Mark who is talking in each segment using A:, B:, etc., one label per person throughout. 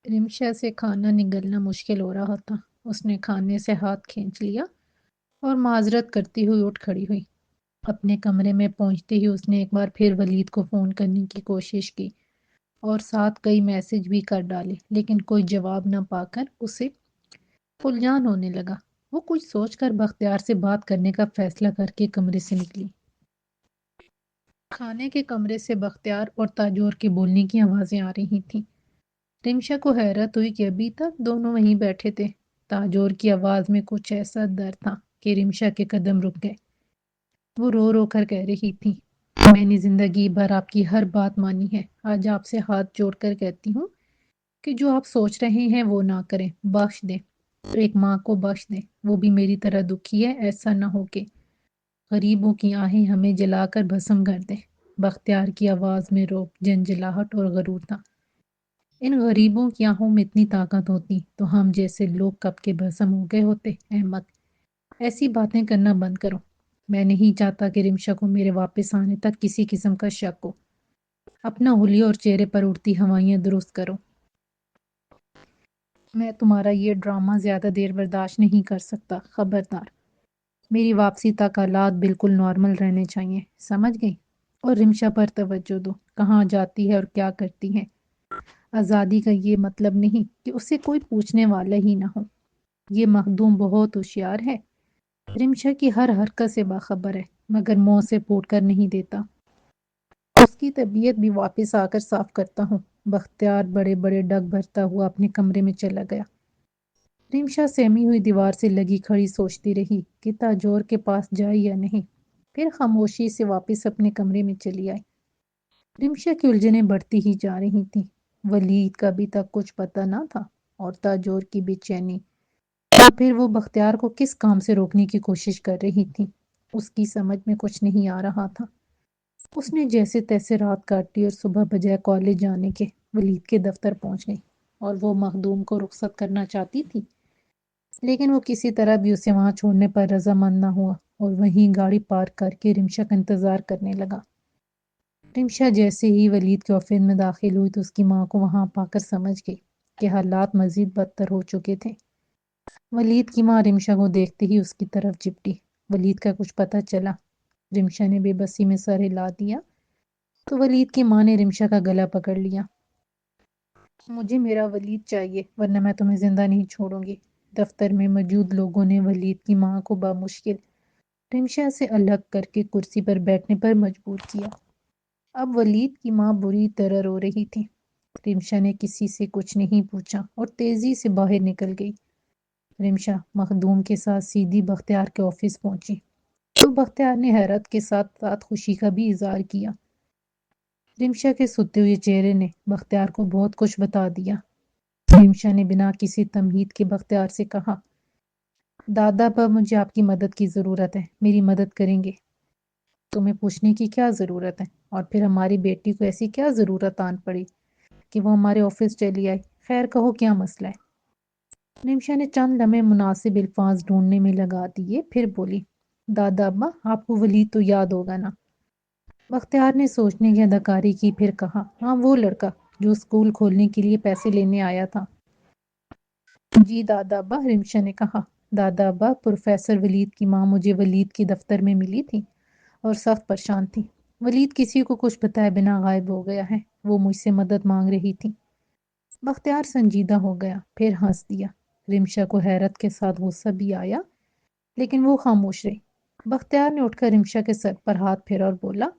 A: رمشا سے کھانا نگلنا مشکل ہو رہا تھا۔ اس نے کھانے سے ہاتھ کھینچ لیا اور معذرت کرتی ہوئی اٹھ کھڑی ہوئی۔ اپنے کمرے میں پہنچتے ہی اس نے ایک بار پھر ولید کو فون کرنے کی کوشش کی اور ساتھ کئی میسج بھی کر ڈالے، لیکن کوئی جواب نہ پا کر اسے فلیان ہونے لگا۔ وہ کچھ سوچ کر بختیار سے بات کرنے کا فیصلہ کر کے کمرے سے نکلی۔ کھانے کے کمرے سے بختیار اور تاجور کے بولنے کی آوازیں آ رہی تھیں۔ رمشا کو حیرت ہوئی کہ ابھی تک دونوں وہیں بیٹھے تھے۔ تاجور کی آواز میں کچھ ایسا درد تھا کہ رمشا کے قدم رک گئے۔ وہ رو رو کر کہہ رہی تھی، میں نے زندگی بھر آپ کی ہر بات مانی ہے۔ آج آپ سے ہاتھ جوڑ کر کہتی ہوں کہ جو آپ سوچ رہے ہیں وہ نہ کریں، بخش دیں، ایک ماں کو بخش دیں۔ وہ بھی میری طرح دکھی ہے، ایسا نہ ہو کہ غریبوں کی آہیں ہمیں جلا کر بھسم کر دیں۔ بختیار کی آواز میں روب، جھنجھلاہٹ اور غرور تھا۔ ان غریبوں کی آہوں میں اتنی طاقت ہوتی تو ہم جیسے لوگ کب کے بھسم ہو گئے ہوتے۔ احمد، ایسی باتیں کرنا بند کرو۔ میں نہیں چاہتا کہ رمشا کو میرے واپس آنے تک کسی قسم کا شک ہو۔ اپنا حلیہ اور چہرے پر اڑتی ہوائیاں درست کرو۔ میں تمہارا یہ ڈرامہ زیادہ دیر برداشت نہیں کر سکتا۔ خبردار، میری واپسی تک حالات بالکل نارمل رہنے چاہیے، سمجھ گئی؟ اور رمشا پر توجہ دو، کہاں جاتی ہے اور کیا کرتی ہے۔ آزادی کا یہ مطلب نہیں کہ اسے کوئی پوچھنے والا ہی نہ ہو۔ یہ مخدوم بہت ہوشیار ہے، رمشا کی ہر حرکت سے باخبر ہے، مگر منہ سے پھوٹ کر نہیں دیتا۔ اس کی طبیعت بھی واپس آ کر صاف کرتا ہوں۔ بختیار بڑے بڑے ڈگ بھرتا ہوا اپنے کمرے میں چلا گیا۔ رمشا سہمی ہوئی دیوار سے لگی کھڑی سوچتی رہی کہ تاجور کے پاس جائے یا نہیں، پھر خاموشی سے واپس اپنے کمرے میں چلی آئی۔ رمشا کی الجھنیں بڑھتی ہی جا رہی تھیں۔ ولید کا ابھی تک کچھ پتہ نہ تھا، اور تاجور کی بے چینی، اور پھر وہ بختیار کو کس کام سے روکنے کی کوشش کر رہی تھی، اس کی سمجھ میں کچھ نہیں آ رہا تھا۔ اس نے جیسے تیسے رات کاٹی اور صبح بجائے کالج جانے کے ولید کے دفتر پہنچ گئی، اور وہ مخدوم کو رخصت کرنا چاہتی تھی، لیکن وہ کسی طرح بھی اسے وہاں چھوڑنے پر رضامند نہ ہوا اور وہیں گاڑی پارک کر کے رمشا کا انتظار کرنے لگا۔ رمشا جیسے ہی ولید کے آفس میں داخل ہوئی تو اس کی ماں کو وہاں پا کر سمجھ گئی کہ حالات مزید بدتر ہو چکے تھے۔ ولید کی ماں رمشا کو دیکھتے ہی اس کی طرف چپٹی۔ ولید کا کچھ پتہ چلا؟ رمشا نے بے بسی میں سر ہلا دیا تو ولید کی ماں نے رمشا کا گلا پکڑ لیا۔ مجھے میرا ولید چاہیے، ورنہ میں تمہیں زندہ نہیں چھوڑوں گی۔ دفتر میں موجود لوگوں نے ولید کی ماں کو بامشکل رمشا سے الگ کر کے کرسی پر بیٹھنے پر مجبور کیا۔ اب ولید کی ماں بری طرح رو رہی تھی۔ رمشا نے کسی سے کچھ نہیں پوچھا اور تیزی سے باہر نکل گئی۔ رمشا مخدوم کے ساتھ سیدھی بختیار کے آفس پہنچی تو بختیار نے حیرت کے ساتھ ساتھ خوشی کا بھی اظہار کیا۔ رمشا کے سوتے ہوئے چہرے نے بختیار کو بہت کچھ بتا دیا۔ رمشا نے بنا کسی تمہید کے بختیار سے کہا، دادا اب مجھے آپ کی مدد کی ضرورت ہے، میری مدد کریں گے؟ تمہیں پوچھنے کی کیا ضرورت ہے؟ اور پھر ہماری بیٹی کو ایسی کیا ضرورت آن پڑی کہ وہ ہمارے آفس چلی آئی؟ خیر کہو، کیا مسئلہ ہے؟ رمشا نے چند لمحے مناسب الفاظ ڈھونڈنے میں لگا دیے، پھر بولی، دادا ابا، آپ کو ولید تو یاد ہوگا نا؟ بختیار نے سوچنے کی اداکاری کی، پھر کہا، ہاں، وہ لڑکا جو اسکول کھولنے کے لیے پیسے لینے آیا تھا۔ جی دادا ابا، رمشا نے کہا۔ دادا ابا، پروفیسر ولید کی ماں مجھے ولید کے دفتر میں ملی تھی اور سخت پریشان تھی۔ ولید کسی کو کچھ بتائے بنا غائب ہو گیا ہے، وہ مجھ سے مدد مانگ رہی تھی۔ بختیار سنجیدہ ہو گیا، پھر ہنس دیا۔ رمشا کو حیرت کے ساتھ غصہ بھی آیا، لیکن وہ خاموش رہی۔ بختیار نے اٹھ کر رمشا کے سر پر ہاتھ پھیرا اور بولا،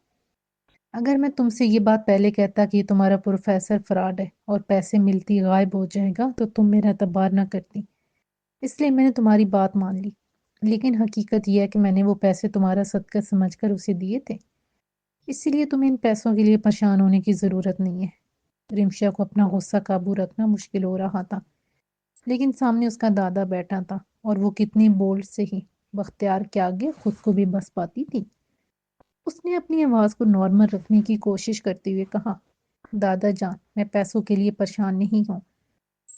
A: اگر میں تم سے یہ بات پہلے کہتا کہ یہ تمہارا پروفیسر فراڈ ہے اور پیسے ملتی غائب ہو جائے گا تو تم میرا اعتبار نہ کرتی، اس لیے میں نے تمہاری بات مان لی۔ لیکن حقیقت یہ ہے کہ میں نے وہ پیسے تمہارا صدقہ سمجھ کر اسے دیے تھے، اسی لیے تمہیں ان پیسوں کے لیے پریشان ہونے کی ضرورت نہیں ہے۔ رمشا کو اپنا غصہ قابو رکھنا مشکل ہو رہا تھا، لیکن سامنے اس کا دادا بیٹھا تھا اور وہ کتنی بولڈ سے ہی بختیار کے آگے خود کو بھی بس پاتی تھی۔ اس نے اپنی آواز کو نارمل رکھنے کی کوشش کرتے ہوئے کہا، دادا جان، میں پیسوں کے لیے پریشان نہیں ہوں۔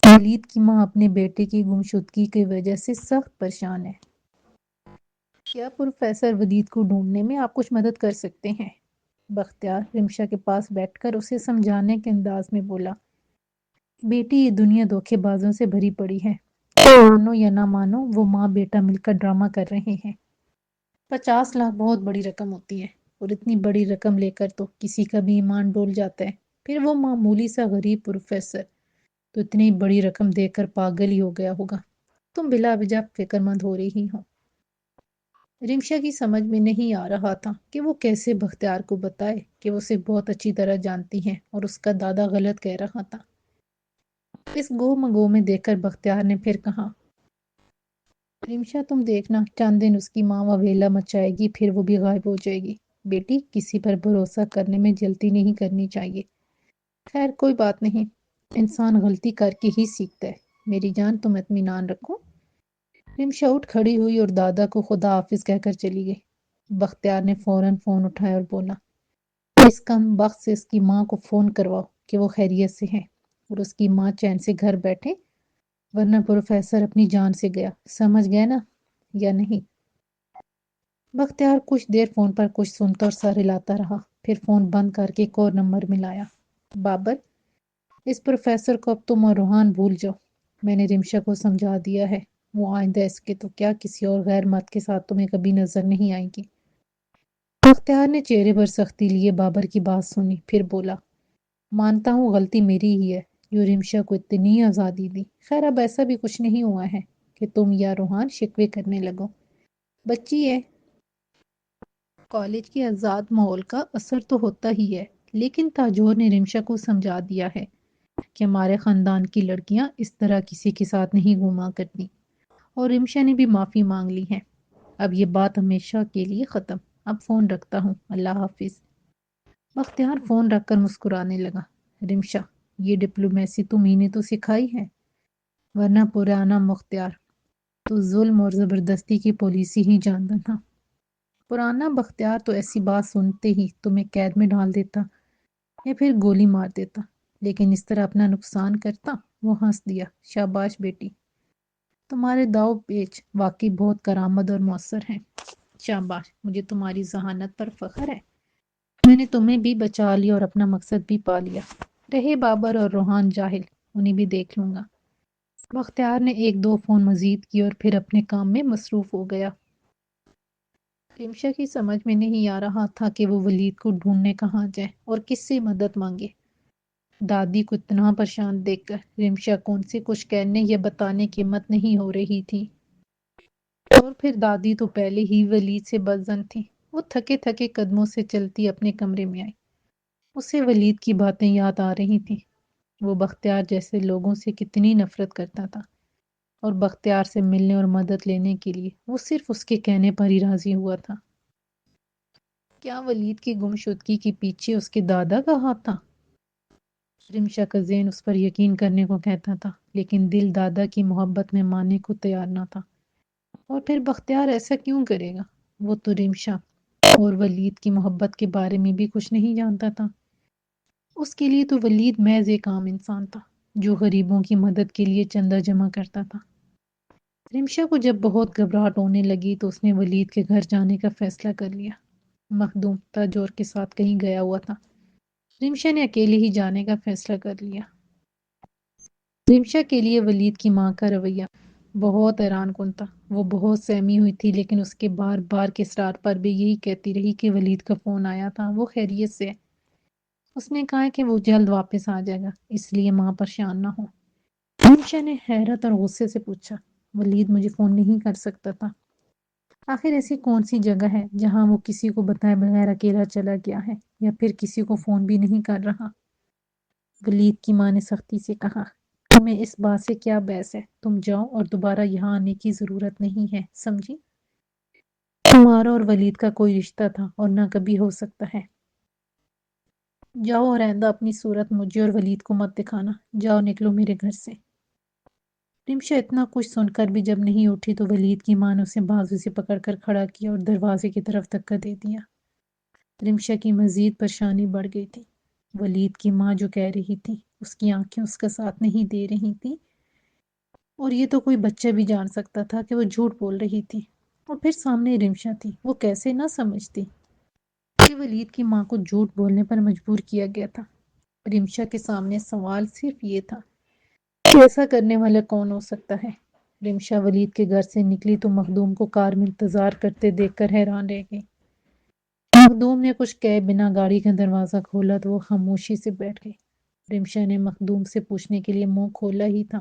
A: ولید کی ماں اپنے بیٹے کی گمشدگی کی وجہ سے سخت پریشان ہے۔ کیا پروفیسر ولید کو ڈھونڈنے میں آپ کچھ مدد کر سکتے ہیں؟ بختیار رمشا کے پاس بیٹھ کر اسے سمجھانے کے انداز میں بولا، بیٹی یہ دنیا دھوکے بازوں سے بھری پڑی ہے، مانو یا نہ مانو وہ ماں بیٹا مل کر ڈرامہ کر رہے ہیں۔ 50 لاکھ بہت بڑی رقم ہوتی ہے، اور اتنی بڑی رقم لے کر تو کسی کا بھی ایمان ڈول جاتا ہے، پھر وہ معمولی سا غریب پروفیسر تو اتنی بڑی رقم دے کر پاگل ہی ہو گیا ہوگا۔ تم بلا وجہ فکر مند ہو رہی ہو۔ رمشا کی سمجھ میں نہیں آ رہا تھا کہ وہ کیسے بختیار کو بتائے کہ وہ اسے بہت اچھی طرح جانتی ہیں اور اس کا دادا غلط کہہ رہا تھا۔ اس گو مگو میں دیکھ کر بختیار نے پھر کہا، رمشا تم دیکھنا چند دن اس کی ماں ویلا مچائے گی، پھر وہ بھی غائب ہو جائے گی۔ بیٹی کسی پر بھروسہ کرنے میں جلدی نہیں کرنی چاہیے۔ خیر کوئی بات نہیں، انسان غلطی کر کے ہی سیکھتا ہے۔ میری جان تم اطمینان رکھو۔ رمشا اٹھ کھڑی ہوئی اور دادا کو خدا حافظ کہہ کر چلی گئی۔ بختیار نے فوراً فون اٹھایا اور بولا، اس کم بخت سے اس کی ماں کو فون کرواؤ کہ وہ خیریت سے ہے اور اس کی ماں چین سے گھر بیٹھے، ورنہ پروفیسر اپنی جان سے گیا، سمجھ گئے نا یا نہیں؟ بختیار کچھ دیر فون پر کچھ سنتا اور سر ہلاتا رہا، پھر فون بند کر کے ایک اور نمبر ملایا۔ بابر، اس پروفیسر کو اب تم اور روحان بھول جاؤ۔ میں نے رمشا کو سمجھا دیا ہے، وہ آئندہ اس کے تو کیا کسی اور غیر مرد کے ساتھ تمہیں کبھی نظر نہیں آئے گی۔ بختیار نے چہرے پر سختی لیے بابر کی بات سنی، پھر بولا، مانتا ہوں غلطی میری ہی ہے جو رمشا کو اتنی آزادی دی۔ خیر اب ایسا بھی کچھ نہیں ہوا ہے کہ تم یا روحان شکوے کرنے لگو، بچی ہے۔ کالج کے آزاد ماحول کا اثر تو ہوتا ہی ہے، لیکن تاجور نے رمشا کو سمجھا دیا ہے کہ ہمارے خاندان کی لڑکیاں اس طرح کسی کے ساتھ نہیں گھوما کرتی، اور رمشا نے بھی معافی مانگ لی ہے۔ اب یہ بات ہمیشہ کے لیے ختم۔ اب فون رکھتا ہوں، اللہ حافظ۔ بختیار فون رکھ کر مسکرانے لگا۔ رمشا، یہ ڈپلومیسی تمہیں نے تو سکھائی ہے، ورنہ پرانا مختار تو ظلم اور زبردستی کی پالیسی ہی جانتا تھا۔ پرانا بختیار تو ایسی بات سنتے ہی تمہیں قید میں ڈال دیتا یا پھر گولی مار دیتا، لیکن اس طرح اپنا نقصان کرتا۔ وہ ہنس دیا۔ شاباش بیٹی، تمہارے داؤ پیچ واقعی بہت کارآمد اور مؤثر ہیں۔ شاباش، مجھے تمہاری ذہانت پر فخر ہے۔ میں نے تمہیں بھی بچا لیا اور اپنا مقصد بھی پا لیا۔ رہے بابر اور روحان جاہل، انہیں بھی دیکھ لوں گا۔ بختیار نے ایک دو فون مزید کیے اور پھر اپنے کام میں مصروف ہو گیا۔ رمشا کی سمجھ میں نہیں آ رہا تھا کہ وہ ولید کو ڈھونڈنے کہاں جائے اور کس سے مدد مانگے۔ دادی کو اتنا پریشان دیکھ کر رمشا کو ان سے کچھ کہنے یا بتانے کی ہمت نہیں ہو رہی تھی، اور پھر دادی تو پہلے ہی ولید سے بدظن تھی۔ وہ تھکے تھکے قدموں سے چلتی اپنے کمرے میں آئی۔ اسے ولید کی باتیں یاد آ رہی تھیں۔ وہ بختیار جیسے لوگوں سے کتنی نفرت کرتا تھا، اور بختیار سے ملنے اور مدد لینے کے لیے وہ صرف اس کے کہنے پر ہی راضی ہوا تھا۔ کیا ولید کی گمشدگی کے پیچھے اس کے دادا کا ہاتھ تھا؟ رمشا کا ذہن اس پر یقین کرنے کو کہتا تھا، لیکن دل دادا کی محبت میں ماننے کو تیار نہ تھا۔ اور پھر بختیار ایسا کیوں کرے گا؟ وہ تو رمشا اور ولید کی محبت کے بارے میں بھی کچھ نہیں جانتا تھا۔ اس کے لیے تو ولید محض ایک عام انسان تھا جو غریبوں کی مدد کے لیے چندہ جمع کرتا تھا۔ رمشا کو جب بہت گھبراہٹ ہونے لگی تو اس نے ولید کے گھر جانے کا فیصلہ کر لیا۔ مخدوم تاجور کے ساتھ کہیں گیا ہوا تھا۔ رمشا نے اکیلے ہی جانے کا فیصلہ کر لیا۔ رمشا کے لیے ولید کی ماں کا رویہ بہت حیران کن تھا۔ وہ بہت سہمی ہوئی تھی، لیکن اس کے بار بار کے اصرار پر بھی یہی کہتی رہی کہ ولید کا فون آیا تھا، وہ خیریت سے ہے۔ اس نے کہا کہ وہ جلد واپس آ جائے گا، اس لیے ماں پریشان نہ ہو۔ رمشا نے حیرت اور غصے سے پوچھا، ولید مجھے فون نہیں کر سکتا تھا؟ آخر ایسی کون سی جگہ ہے جہاں وہ کسی کو بتائے بغیر اکیلا چلا گیا ہے، یا پھر کسی کو فون بھی نہیں کر رہا؟ ولید کی ماں نے سختی سے کہا، تمہیں اس بات سے کیا بحث ہے؟ تم جاؤ اور دوبارہ یہاں آنے کی ضرورت نہیں ہے، سمجھی؟ تمہارا اور ولید کا کوئی رشتہ تھا اور نہ کبھی ہو سکتا ہے۔ جاؤ اور آئندہ اپنی صورت مجھے اور ولید کو مت دکھانا۔ جاؤ، نکلو میرے گھر سے۔ رمشا اتنا کچھ سن کر بھی جب نہیں اٹھی تو ولید کی ماں نے اسے بازو سے پکڑ کر کھڑا کیا اور دروازے کی طرف دھکا دے دیا۔ رمشا کی مزید پریشانی بڑھ گئی تھی۔ ولید کی ماں جو کہہ رہی تھی، اس کی آنکھیں اس کا ساتھ نہیں دے رہی تھی، اور یہ تو کوئی بچہ بھی جان سکتا تھا کہ وہ جھوٹ بول رہی تھی۔ اور پھر سامنے رمشا تھی، وہ کیسے نہ سمجھتی کہ ولید کی ماں کو جھوٹ بولنے پر مجبور کیا گیا تھا۔ رمشا کے سامنے سوال صرف یہ تھا ایسا کرنے والا کون ہو سکتا ہے؟ رمشا ولید کے گھر سے نکلی تو مخدوم کو کار میں انتظار کرتے دیکھ کر حیران رہ گئی۔ مخدوم نے کچھ کہے بنا گاڑی کا دروازہ کھولا تو وہ خاموشی سے بیٹھ گئی۔ رمشا نے مخدوم سے پوچھنے کے لیے منہ کھولا ہی تھا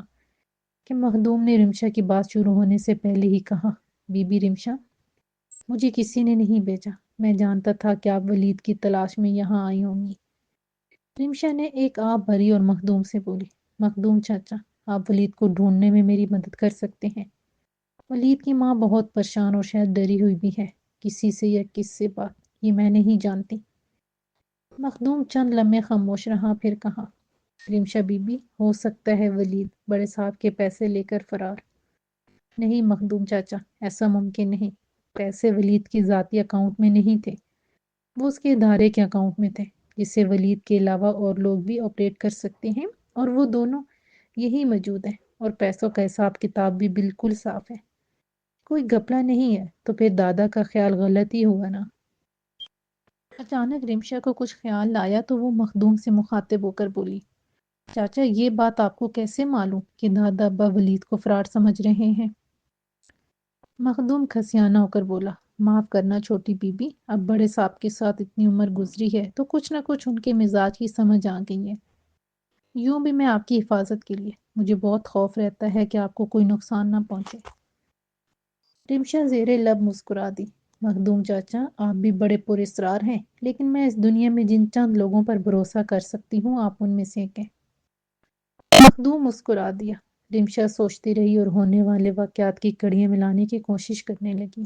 A: کہ مخدوم نے رمشا کی بات شروع ہونے سے پہلے ہی کہا، بی بی رمشا، مجھے کسی نے نہیں بھیجا، میں جانتا تھا کہ آپ ولید کی تلاش میں یہاں آئی ہوں گی۔ رمشا نے ایک آہ بھری اور مخدوم سے بولی، مخدوم چاچا، آپ ولید کو ڈھونڈنے میں میری مدد کر سکتے ہیں۔ ولید کی ماں بہت پریشان اور شاید ڈری ہوئی بھی ہے، کسی سے یا کس سے بات، یہ میں نہیں جانتی۔ مخدوم چند لمحے خاموش رہا، پھر کہا، رمشا بی بی، ہو سکتا ہے ولید بڑے صاحب کے پیسے لے کر فرار۔ نہیں مخدوم چاچا، ایسا ممکن نہیں، پیسے ولید کی ذاتی اکاؤنٹ میں نہیں تھے، وہ اس کے ادارے کے اکاؤنٹ میں تھے، جس سے ولید کے علاوہ اور لوگ بھی آپریٹ کر سکتے ہیں، اور وہ دونوں یہی موجود ہیں، اور پیسوں کا حساب کتاب بھی بالکل صاف ہے۔ کوئی گھپلہ نہیں ہے، تو پھر دادا کا خیال غلط ہی ہوا نا۔ اچانک رمشا کو کچھ خیال آیا تو وہ مخدوم سے مخاطب ہو کر بولی، چاچا یہ بات آپ کو کیسے معلوم کہ دادا ابا ولید کو فرار سمجھ رہے ہیں؟ مخدوم کھسیانہ ہو کر بولا، معاف کرنا چھوٹی بی بی، اب بڑے صاحب کے ساتھ اتنی عمر گزری ہے تو کچھ نہ کچھ ان کے مزاج کی سمجھ آ گئی ہے۔ یوں بھی میں آپ کی حفاظت کے لیے، مجھے بہت خوف رہتا ہے کہ آپ کو کوئی نقصان نہ پہنچے۔ رمشا زیر لب مسکرا دی، مخدوم چاچا آپ بھی بڑے پراسرار ہیں، لیکن میں اس دنیا میں جن چند لوگوں پر بھروسہ کر سکتی ہوں آپ ان میں سے ایک ہیں۔ مخدوم مسکرا دیا۔ رمشا سوچتی رہی اور ہونے والے واقعات کی کڑیاں ملانے کی کوشش کرنے لگی۔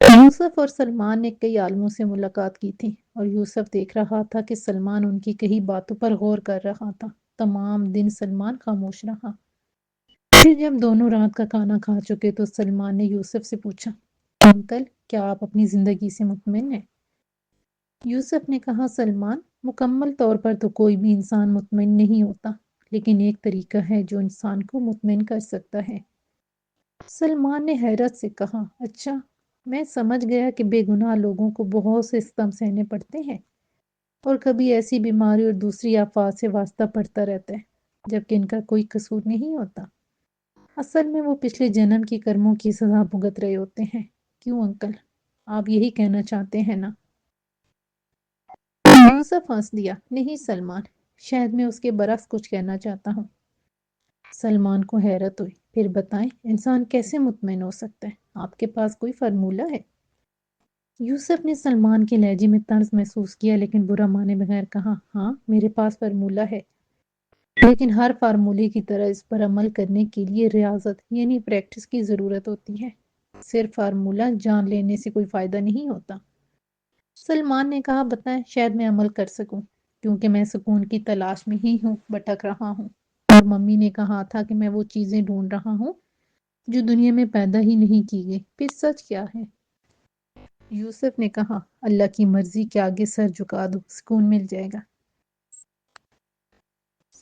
A: یوسف اور سلمان نے کئی عالموں سے ملاقات کی تھی، اور یوسف دیکھ رہا تھا کہ سلمان ان کی کئی باتوں پر غور کر رہا تھا۔ تمام دن سلمان خاموش رہا۔ پھر جب دونوں رات کا کھانا کھا چکے تو سلمان نے یوسف سے پوچھا، انکل، کیا آپ اپنی زندگی سے مطمئن ہیں؟ یوسف نے کہا، سلمان، مکمل طور پر تو کوئی بھی انسان مطمئن نہیں ہوتا، لیکن ایک طریقہ ہے جو انسان کو مطمئن کر سکتا ہے۔ سلمان نے حیرت سے کہا، اچھا، میں سمجھ گیا کہ بے گناہ لوگوں کو بہت سے ستم سہنے پڑتے ہیں، اور کبھی ایسی بیماری اور دوسری آفات سے واسطہ پڑتا رہتا ہے، جبکہ ان کا کوئی قصور نہیں ہوتا۔ اصل میں وہ پچھلے جنم کی کرموں کی سزا بھگت رہے ہوتے ہیں۔ کیوں انکل، آپ یہی کہنا چاہتے ہیں نا؟ یوسف ہنس دیا، نہیں سلمان، شاید میں اس کے برعکس کچھ کہنا چاہتا ہوں۔ سلمان کو حیرت ہوئی، پھر بتائیں، انسان کیسے مطمئن ہو سکتا ہے؟ آپ کے پاس کوئی فارمولہ ہے؟ یوسف نے سلمان کے لہجے میں طنز محسوس کیا، لیکن برا مانے بغیر کہا، ہاں میرے پاس فارمولہ ہے، لیکن ہر فارمولے کی طرح اس پر عمل کرنے کے لیے ریاضت یعنی پریکٹس کی ضرورت ہوتی ہے۔ صرف فارمولہ جان لینے سے کوئی فائدہ نہیں ہوتا۔ سلمان نے کہا، بتائیں، شاید میں عمل کر سکوں، کیونکہ میں سکون کی تلاش میں ہی ہوں، بھٹک رہا ہوں، اور ممی نے کہا تھا کہ میں وہ چیزیں ڈھونڈ رہا ہوں جو دنیا میں پیدا ہی نہیں کی گئی۔ پھر سچ کیا ہے؟ یوسف نے کہا، اللہ کی مرضی کے آگے سر جھکا دو، سکون مل جائے گا۔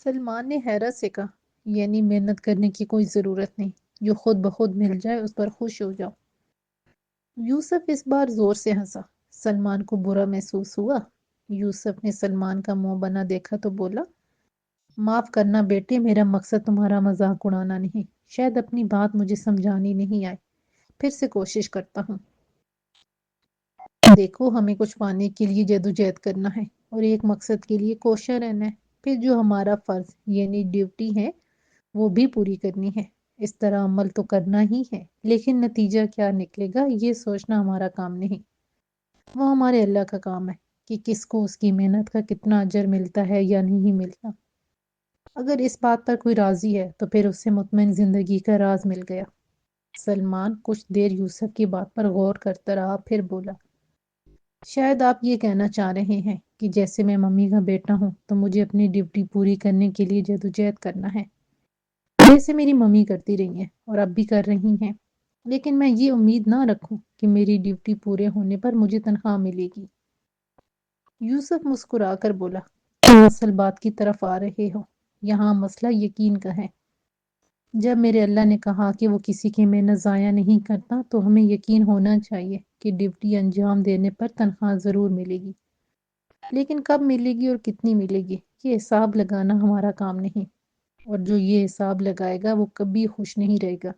A: سلمان نے حیرت سے کہا، یعنی محنت کرنے کی کوئی ضرورت نہیں، جو خود بخود مل جائے اس پر خوش ہو جاؤ؟ یوسف اس بار زور سے ہنسا۔ سلمان کو برا محسوس ہوا۔ یوسف نے سلمان کا منہ بنا دیکھا تو بولا، معاف کرنا بیٹے، میرا مقصد تمہارا مذاق اڑانا نہیں، شاید اپنی بات مجھے سمجھانی نہیں آئی، پھر سے کوشش کرتا ہوں۔ دیکھو، ہمیں کچھ پانے کے لیے جدوجہد کرنا ہے، اور ایک مقصد کے لیے کوشاں رہنا ہے، پھر جو ہمارا فرض یعنی ڈیوٹی ہے وہ بھی پوری کرنی ہے۔ اس طرح عمل تو کرنا ہی ہے، لیکن نتیجہ کیا نکلے گا یہ سوچنا ہمارا کام نہیں، وہ ہمارے اللہ کا کام ہے کہ کس کو اس کی محنت کا کتنا اجر ملتا ہے یا نہیں ملتا۔ اگر اس بات پر کوئی راضی ہے تو پھر اس سے مطمئن زندگی کا راز مل گیا۔ سلمان کچھ دیر یوسف کی بات پر غور کرتا رہا، پھر بولا، شاید آپ یہ کہنا چاہ رہے ہیں کہ جیسے میں ممی کا بیٹا ہوں تو مجھے اپنی ڈیوٹی پوری کرنے کے لیے جدوجہد کرنا ہے، جیسے میری ممی کرتی رہی ہیں اور اب بھی کر رہی ہیں، لیکن میں یہ امید نہ رکھوں کہ میری ڈیوٹی پورے ہونے پر مجھے تنخواہ ملے گی۔ یوسف مسکرا کر بولا، تم اصل بات کی طرف آ رہے ہو، یہاں مسئلہ یقین کا ہے۔ جب میرے اللہ نے کہا کہ وہ کسی کی محنت ضائع نہیں کرتا تو ہمیں یقین ہونا چاہیے کہ ڈیوٹی انجام دینے پر تنخواہ ضرور ملے گی، لیکن کب ملے گی اور کتنی ملے گی یہ حساب لگانا ہمارا کام نہیں۔ اور جو یہ حساب لگائے گا وہ کبھی خوش نہیں رہے گا،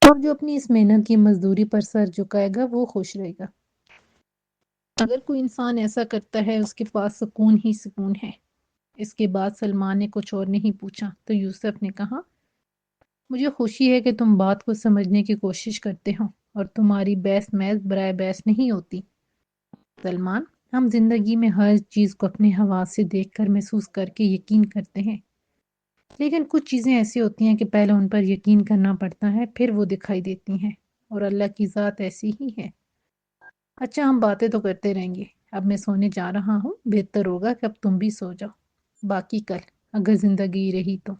A: اور جو اپنی اس محنت کی مزدوری پر سر جھکائے گا وہ خوش رہے گا۔ اگر کوئی انسان ایسا کرتا ہے اس کے پاس سکون ہی سکون ہے۔ اس کے بعد سلمان نے کچھ اور نہیں پوچھا تو یوسف نے کہا، مجھے خوشی ہے کہ تم بات کو سمجھنے کی کوشش کرتے ہو اور تمہاری بحث محض برائے بحث نہیں ہوتی۔ سلمان، ہم زندگی میں ہر چیز کو اپنے حواس سے دیکھ کر محسوس کر کے یقین کرتے ہیں، لیکن کچھ چیزیں ایسی ہوتی ہیں کہ پہلے ان پر یقین کرنا پڑتا ہے، پھر وہ دکھائی دیتی ہیں، اور اللہ کی ذات ایسی ہی ہے۔ اچھا، ہم باتیں تو کرتے رہیں گے، اب میں سونے جا رہا ہوں، بہتر ہوگا کہ اب تم بھی سو جاؤ، باقی کل اگر زندگی رہی تو۔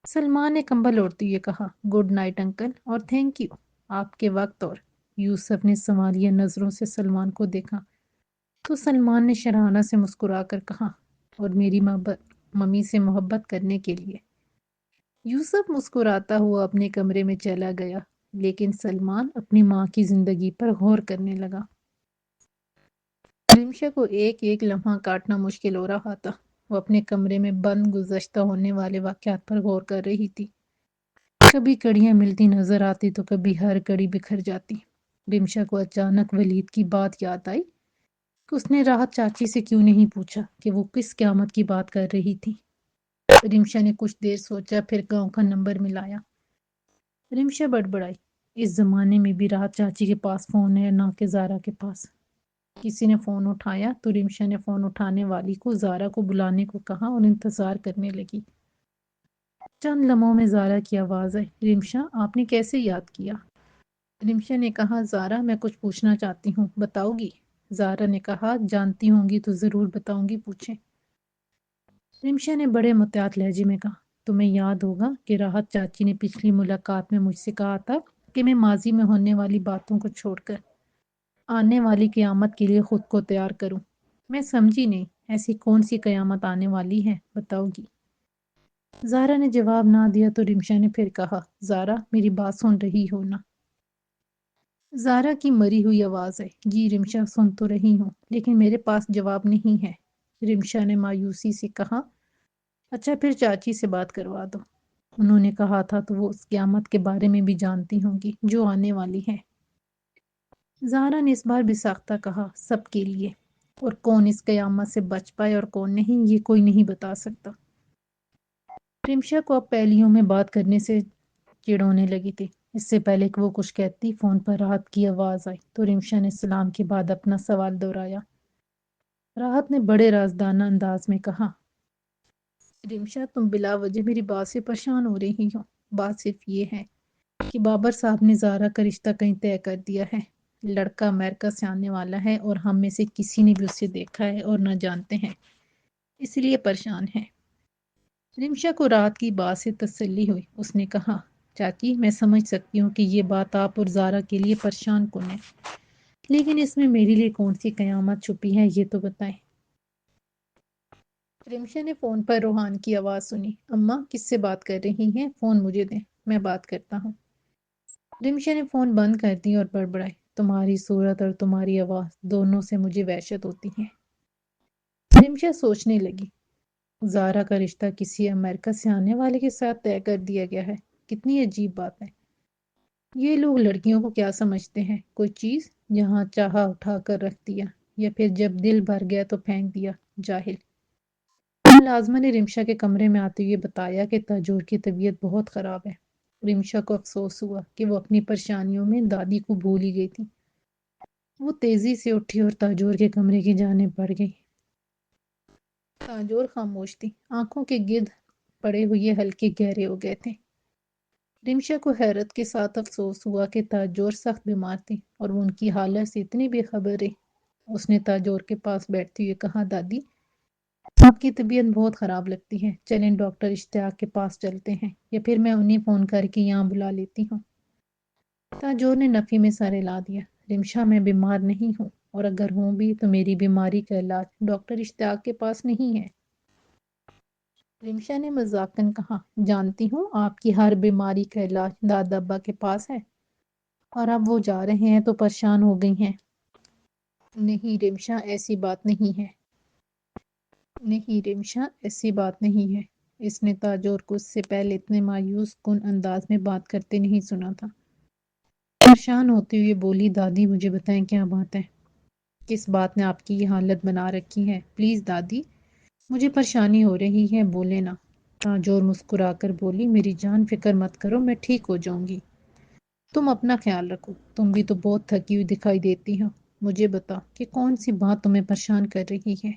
A: سلمان نے کمبل اوڑھتے ہوئے کہا، گڈ نائٹ انکل، اور تھینک یو آپ کے وقت۔ اور یوسف نے سنوالیہ نظروں سے سلمان کو دیکھا تو سلمان نے شرانہ سے مسکرا کر کہا، اور میری ممی سے محبت کرنے کے لیے۔ یوسف مسکراتا ہوا اپنے کمرے میں چلا گیا، لیکن سلمان اپنی ماں کی زندگی پر غور کرنے لگا۔ رمشا کو ایک ایک لمحہ کاٹنا مشکل ہو رہا تھا۔ وہ اپنے کمرے میں بند گزشتہ ہونے والے واقعات پر غور کر رہی تھی۔ کبھی کڑیاں ملتی نظر آتی تو کبھی ہر کڑی بکھر جاتی۔ رمشا کو اچانک ولید کی بات یاد آئی کہ اس نے راحت چاچی سے کیوں نہیں پوچھا کہ وہ کس قیامت کی بات کر رہی تھی۔ رمشا نے کچھ دیر سوچا، پھر گاؤں کا نمبر ملایا۔ رمشا بڑبڑائی، اس زمانے میں بھی راحت چاچی کے پاس فون ہے، نہ کہ زارا کے پاس۔ کسی نے فون اٹھایا تو رمشا نے فون اٹھانے والی کو زارا کو بلانے کو کہا اور انتظار کرنے لگی۔ چند لمحوں میں زارا کی آواز آئی، رمشا آپ نے کیسے یاد کیا؟ رمشا نے کہا، زارا میں کچھ پوچھنا چاہتی ہوں، بتاؤ گی؟ زارا نے کہا، جانتی ہوں گی تو ضرور بتاؤں گی، پوچھیں۔ رمشا نے بڑے محتاط لہجے میں کہا، تمہیں یاد ہوگا کہ راحت چاچی نے پچھلی ملاقات میں مجھ سے کہا تھا کہ میں ماضی میں ہونے والی باتوں کو چھوڑ کر آنے والی قیامت کے لیے خود کو تیار کروں۔ میں سمجھی نہیں، ایسی کون سی قیامت آنے والی ہے، بتاؤ گی؟ زارا نے جواب نہ دیا تو رمشا نے پھر کہا، زارا میری بات سن رہی ہو نا؟ زارا کی مری ہوئی آواز ہے، جی رمشا سن تو رہی ہوں، لیکن میرے پاس جواب نہیں ہے۔ رمشا نے مایوسی سے کہا، اچھا پھر چاچی سے بات کروا دو، انہوں نے کہا تھا تو وہ اس قیامت کے بارے میں بھی جانتی ہوں گی جو آنے والی ہے۔ زارا نے اس بار بھی ساختہ کہا، سب کے لیے، اور کون اس قیامت سے بچ پائے اور کون نہیں یہ کوئی نہیں بتا سکتا۔ رمشا کو اب پہلیوں میں بات کرنے سے چڑ ہونے لگی تھی۔ اس سے پہلے کہ وہ کچھ کہتی، فون پر راحت کی آواز آئی تو رمشا نے سلام کے بعد اپنا سوال دہرایا۔ راحت نے بڑے رازدانہ انداز میں کہا، رمشا تم بلا وجہ میری بات سے پریشان ہو رہی ہو۔ بات صرف یہ ہے کہ بابر صاحب نے زارا کا رشتہ کہیں طے کر دیا ہے۔ لڑکا امریکہ سے آنے والا ہے اور ہم میں سے کسی نے بھی اسے دیکھا ہے اور نہ جانتے ہیں، اس لیے پریشان ہے۔ رمشا کو راحت کی بات سے تسلی ہوئی۔ اس نے کہا، چاچی میں سمجھ سکتی ہوں کہ یہ بات آپ اور زارا کے لیے پریشان کن ہے، لیکن اس میں میرے لیے کون سی قیامت چھپی ہے یہ تو بتائیں۔ رمشا نے فون پر روحان کی آواز سنی، اماں کس سے بات کر رہی ہیں؟ فون مجھے دیں، میں بات کرتا ہوں۔ رمشا نے فون بند کر دی اور بڑبڑائی، تمہاری صورت اور تمہاری آواز دونوں سے مجھے وحشت ہوتی ہے۔ رمشا سوچنے لگی، زارا کا رشتہ کسی امریکہ سے آنے والے کے ساتھ طے کر دیا گیا ہے، کتنی عجیب بات ہے۔ یہ لوگ لڑکیوں کو کیا سمجھتے ہیں، کوئی چیز جہاں چاہا اٹھا کر رکھ دیا، یا پھر جب دل بھر گیا تو پھینک دیا، جاہل۔ ملازمہ نے رمشا کے کمرے میں آتے ہوئے بتایا کہ تاجور کی طبیعت بہت خراب ہے۔ رمشا کو افسوس ہوا کہ وہ اپنی پریشانیوں میں دادی کو بھول ہی گئی تھی۔ وہ تیزی سے اٹھی اور تاجور کے کمرے کی جانب بڑھ گئی۔ تاجور خاموش تھی، آنکھوں کے گرد پڑے ہوئے ہلکے گہرے ہو گئے تھے۔ رمشا کو حیرت کے ساتھ افسوس ہوا کہ تاجور سخت بیمار تھی اور وہ ان کی حالت سے اتنی بے خبر رہی۔ اس نے تاجور کے پاس بیٹھتے ہوئے کہا، دادی آپ کی طبیعت بہت خراب لگتی ہے، چلیں ڈاکٹر اشتیاق کے پاس چلتے ہیں، یا پھر میں انہیں فون کر کے یہاں بلا لیتی ہوں۔ تاجور نے نفی میں سر ہلا دیا، رمشا میں بیمار نہیں ہوں، اور اگر ہوں بھی تو میری بیماری کا علاج ڈاکٹر اشتیاق کے پاس نہیں ہے۔ رمشا نے مذاقن کہا، جانتی ہوں آپ کی ہر بیماری کا علاج دادا ابا کے پاس ہے، اور اب وہ جا رہے ہیں تو پریشان ہو گئی ہیں۔ نہیں رمشا ایسی بات نہیں ہے، نہیں رمشا ایسی بات نہیں ہے، اس نے تاجور کو اس سے پہلے اتنے مایوس کن انداز میں بات کرتے نہیں سنا تھا۔ پریشان ہوتے ہوئے بولی، دادی مجھے بتائیں کیا بات ہے؟ کس بات نے آپ کی یہ حالت بنا رکھی ہے؟ پلیز دادی، مجھے پریشانی ہو رہی ہے، بولے نا۔ تاجور مسکرا کر بولی، میری جان فکر مت کرو، میں ٹھیک ہو جاؤں گی۔ تم اپنا خیال رکھو، تم بھی تو بہت تھکی ہوئی دکھائی دیتی ہو۔ مجھے بتا کہ کون سی بات تمہیں پریشان کر رہی ہے؟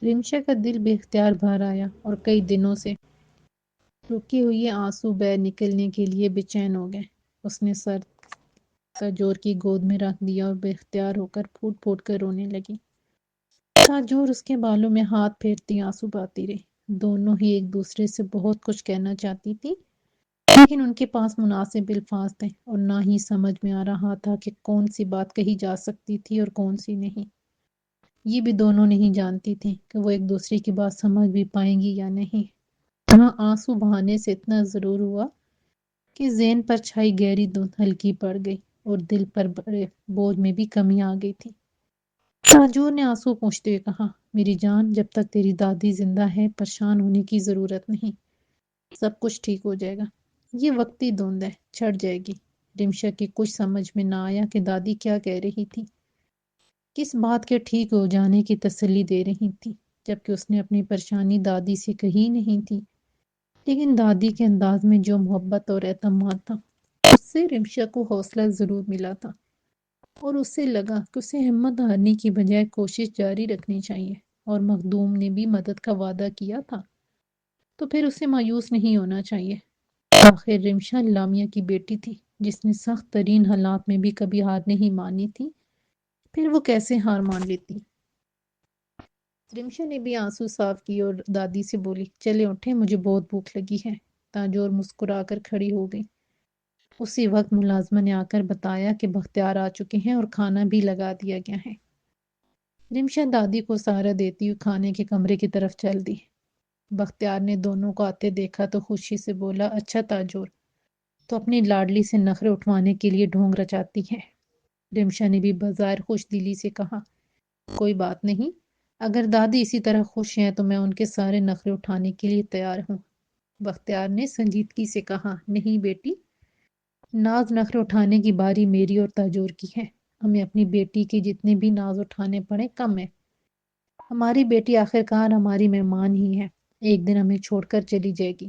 A: رمشا کا دل بے اختیار بھر آیا اور کئی دنوں سے رکے ہوئے آنسو بہہ نکلنے کے لیے بے چین ہو گئے۔ اس نے سر تاجور کی گود میں رکھ دیا اور بے اختیار ہو کر پھوٹ پھوٹ کر رونے لگی۔ تاجور اس کے بالوں میں ہاتھ پھیرتی آنسو بہاتی رہی۔ دونوں ہی ایک دوسرے سے بہت کچھ کہنا چاہتی تھی، لیکن ان کے پاس مناسب الفاظ تھے اور نہ ہی سمجھ میں آ رہا تھا کہ کون سی بات کہی جا سکتی تھی اور کون سی نہیں۔ یہ بھی دونوں نہیں جانتی تھی کہ وہ ایک دوسرے کی بات سمجھ بھی پائیں گی یا نہیں۔ وہاں آنسو بہانے سے اتنا ضرور ہوا کہ ذہن پر چھائی گہری دھند ہلکی پڑ گئی اور دل پر بڑے بوجھ میں بھی کمی آ گئی تھی۔ تاجور نے آنسو پوچھتے ہوئے کہا، میری جان، جب تک تیری دادی زندہ ہے پریشان ہونے کی ضرورت نہیں، سب کچھ ٹھیک ہو جائے گا۔ یہ وقتی دھند ہے، چھٹ جائے گی۔ رمشا کی کچھ سمجھ میں نہ آیا کہ دادی کیا کہہ رہی تھی، کس بات کے ٹھیک ہو جانے کی تسلی دے رہی تھی، جبکہ اس نے اپنی پریشانی دادی سے کہی نہیں تھی۔ لیکن دادی کے انداز میں جو محبت اور اعتماد تھا، اس سے رمشا کو حوصلہ ضرور ملا تھا اور اسے لگا کہ اسے ہمت ہارنے کی بجائے کوشش جاری رکھنی چاہیے، اور مخدوم نے بھی مدد کا وعدہ کیا تھا تو پھر اسے مایوس نہیں ہونا چاہیے۔ آخر رمشا لامیہ کی بیٹی تھی، جس نے سخت ترین حالات میں بھی کبھی ہار نہیں مانی تھی، پھر وہ کیسے ہار مان لیتی؟ رمشا نے بھی آنسو صاف کی اور دادی سے بولی، چلے اٹھیں، مجھے بہت بھوک لگی ہے۔ تاجور مسکرا کر کھڑی ہو گئی۔ اسی وقت ملازمہ نے آ کر بتایا کہ بختیار آ چکے ہیں اور کھانا بھی لگا دیا گیا ہے۔ رمشا دادی کو سہارا دیتی ہوئی کھانے کے کمرے کی طرف چل دی۔ بختیار نے دونوں کو آتے دیکھا تو خوشی سے بولا، اچھا تاجور، تو اپنی لاڈلی سے نخرے اٹھوانے کے لیے ڈھونگ رچاتی ہے۔ رمشا نے بھی بظاہر خوش دلی سے کہا، کوئی بات نہیں، اگر دادی اسی طرح خوش ہیں تو میں ان کے سارے نخرے اٹھانے کے لیے تیار ہوں۔ بختیار نے سنجیدگی سے کہا، نہیں بیٹی، ناز نخرے اٹھانے کی باری میری اور تاجور کی ہے۔ ہمیں اپنی بیٹی کے جتنے بھی ناز اٹھانے پڑے کم ہے۔ ہماری بیٹی آخرکار ہماری مہمان ہی ہے، ایک دن ہمیں چھوڑ کر چلی جائے گی۔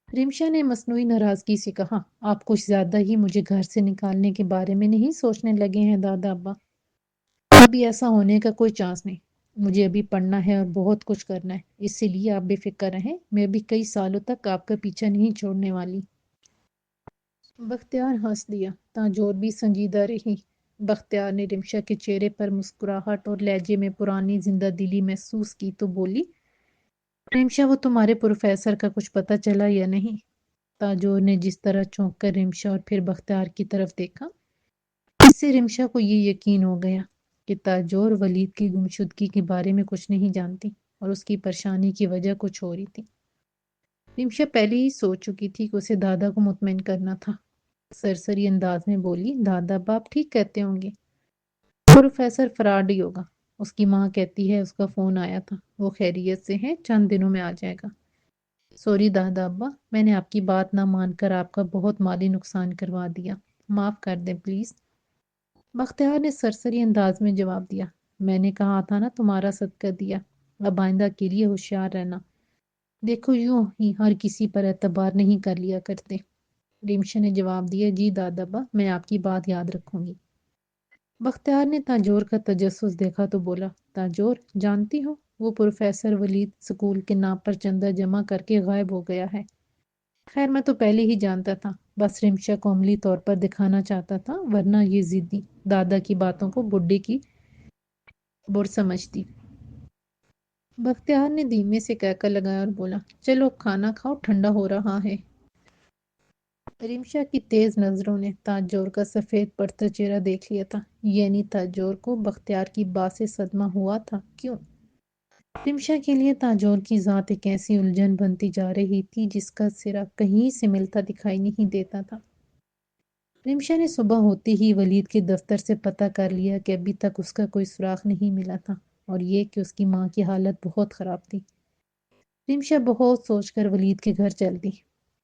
A: رمشا نے مصنوعی ناراضگی سے کہا، آپ کچھ زیادہ ہی مجھے گھر سے نکالنے کے بارے میں نہیں سوچنے لگے ہیں دادا ابا؟ ابھی ایسا ہونے کا کوئی چانس نہیں۔ مجھے ابھی پڑھنا ہے اور بہت کچھ کرنا ہے، اسی لیے آپ بے فکر رہیں، میں ابھی کئی سالوں تک آپ کا پیچھا نہیں چھوڑنے والی۔ بختیار ہنس دیا۔ تاجور بھی سنجیدہ رہی۔ بختیار نے رمشا کے چہرے پر مسکراہٹ اور لہجے میں پرانی زندہ دلی محسوس کی تو بولی، رمشا، وہ تمہارے پروفیسر کا کچھ پتہ چلا یا نہیں؟ تاجور نے جس طرح چونک کر رمشا اور پھر بختیار کی طرف دیکھا، اس سے رمشا کو یہ یقین ہو گیا کہ تاجور ولید کی گمشدگی کے بارے میں کچھ نہیں جانتی اور اس کی پریشانی کی وجہ کچھ اور ہی تھی۔ رمشا پہلے ہی سوچ چکی تھی کہ اسے دادا کو مطمئن کرنا تھا۔ سرسری انداز میں بولی، دادا باپ ٹھیک کہتے ہوں گے، پروفیسر فراڈ ہی ہوگا۔ اس کی ماں کہتی ہے اس کا فون آیا تھا، وہ خیریت سے ہے، چند دنوں میں آ جائے گا۔ سوری دادا ابا، میں نے آپ کی بات نہ مان کر آپ کا بہت مالی نقصان کروا دیا، معاف کر دیں پلیز۔ بختیار نے سرسری انداز میں جواب دیا، میں نے کہا تھا نا تمہارا صدقہ دیا، اب آئندہ کے لیے ہوشیار رہنا۔ دیکھو یوں ہی ہر کسی پر اعتبار نہیں کر لیا کرتے۔ رمشا نے جواب دیا، جی دادا ابا، میں آپ کی بات یاد رکھوں گی۔ بختیار نے تاجور کا تجسس دیکھا تو بولا، تاجور جانتی ہو، وہ پروفیسر ولید سکول کے نام پر چندہ جمع کر کے غائب ہو گیا ہے۔ خیر میں تو پہلے ہی جانتا تھا، بس رمشا کو عملی طور پر دکھانا چاہتا تھا، ورنہ یہ ضدی دادا کی باتوں کو بڈھے کی بر سمجھتی۔ بختیار نے دھیمے سے کہکا لگایا اور بولا، چلو اب کھانا کھاؤ، ٹھنڈا ہو رہا ہے۔ رمشا کی تیز نظروں نے تاجور کا سفید پڑتا چہرہ دیکھ لیا تھا، یعنی تاجور کو بختیار کی بات سے صدمہ ہوا تھا۔ کیوں؟ رمشا کے لیے تاجور کی ذات ایک ایسی الجھن بنتی جا رہی تھی جس کا سرا کہیں سے ملتا دکھائی نہیں دیتا تھا۔ رمشا نے صبح ہوتے ہی ولید کے دفتر سے پتہ کر لیا کہ ابھی تک اس کا کوئی سراغ نہیں ملا تھا اور یہ کہ اس کی ماں کی حالت بہت خراب تھی۔ رمشا بہت سوچ کر ولید کے گھر چل دی۔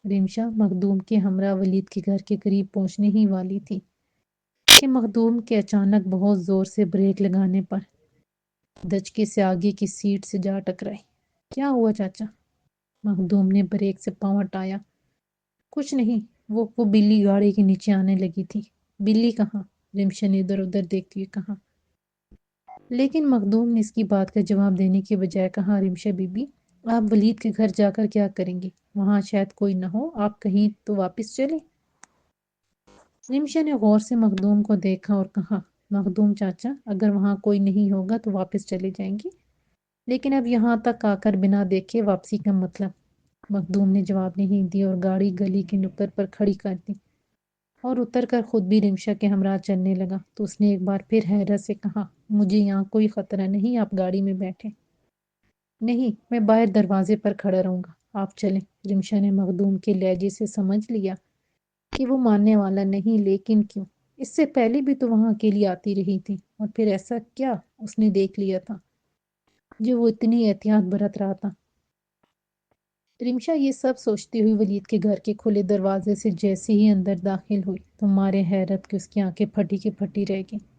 A: رمشا مخدوم کے ہمراہ ولید کے گھر کے قریب پہنچنے ہی والی تھی کہ مخدوم کے اچانک بہت زور سے بریک لگانے پر دھچکے سے آگے کی سیٹ سے جا ٹکرائی۔ کیا ہوا چاچا؟ مخدوم نے بریک سے پاؤں ہٹایا۔ کچھ نہیں، وہ بلی گاڑی کے نیچے آنے لگی تھی۔ بلی کہاں؟ رمشا نے ادھر ادھر دیکھتے ہوئے کہا۔ لیکن مخدوم نے اس کی بات کا جواب دینے کے بجائے کہا، رمشا بی بی، آپ ولید کے گھر جا کر کیا کریں گی؟ وہاں شاید کوئی نہ ہو، آپ کہیں تو واپس چلیں۔ رمشا نے غور سے مخدوم کو دیکھا اور کہا، مخدوم چاچا، اگر وہاں کوئی نہیں ہوگا تو واپس چلے جائیں گی، لیکن اب یہاں تک آ کر بنا دیکھے واپسی کا مطلب؟ مخدوم نے جواب نہیں دی اور گاڑی گلی کی نکڑ پر کھڑی کر دی اور اتر کر خود بھی رمشا کے ہمراہ چلنے لگا تو اس نے ایک بار پھر حیرت سے کہا، مجھے یہاں کوئی خطرہ نہیں، آپ گاڑی میں بیٹھیں۔ نہیں، میں باہر دروازے پر کھڑا رہوں گا، آپ چلیں۔ رمشا نے مخدوم کے لہجے سے سمجھ لیا کہ وہ ماننے والا نہیں، لیکن کیوں؟ اس سے پہلے بھی تو وہاں اکیلی آتی رہی تھی، اور پھر ایسا کیا اس نے دیکھ لیا تھا جو وہ اتنی احتیاط برت رہا تھا؟ رمشا یہ سب سوچتی ہوئی ولید کے گھر کے کھلے دروازے سے جیسے ہی اندر داخل ہوئی تو مارے حیرت کے اس کی آنکھیں پھٹی کی پھٹی رہ گئیں۔